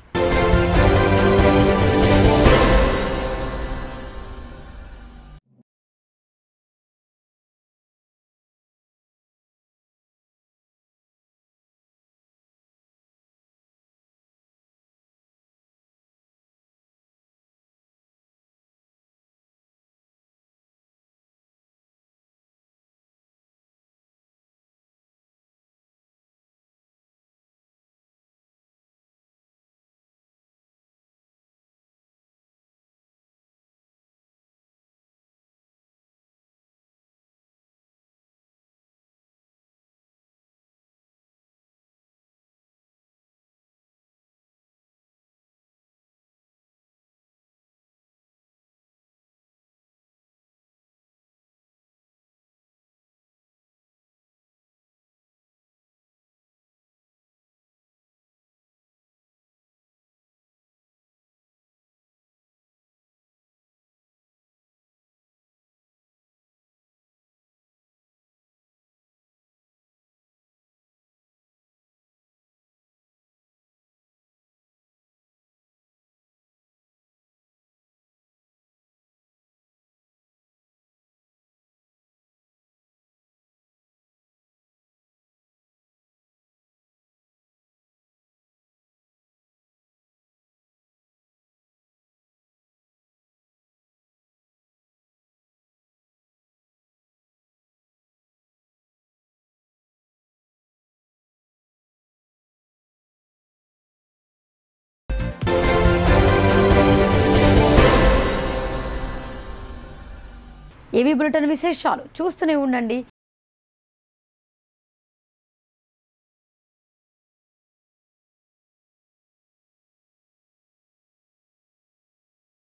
ఏవీ బులెటిన్ విశేషాలు చూస్తూనే ఉండండి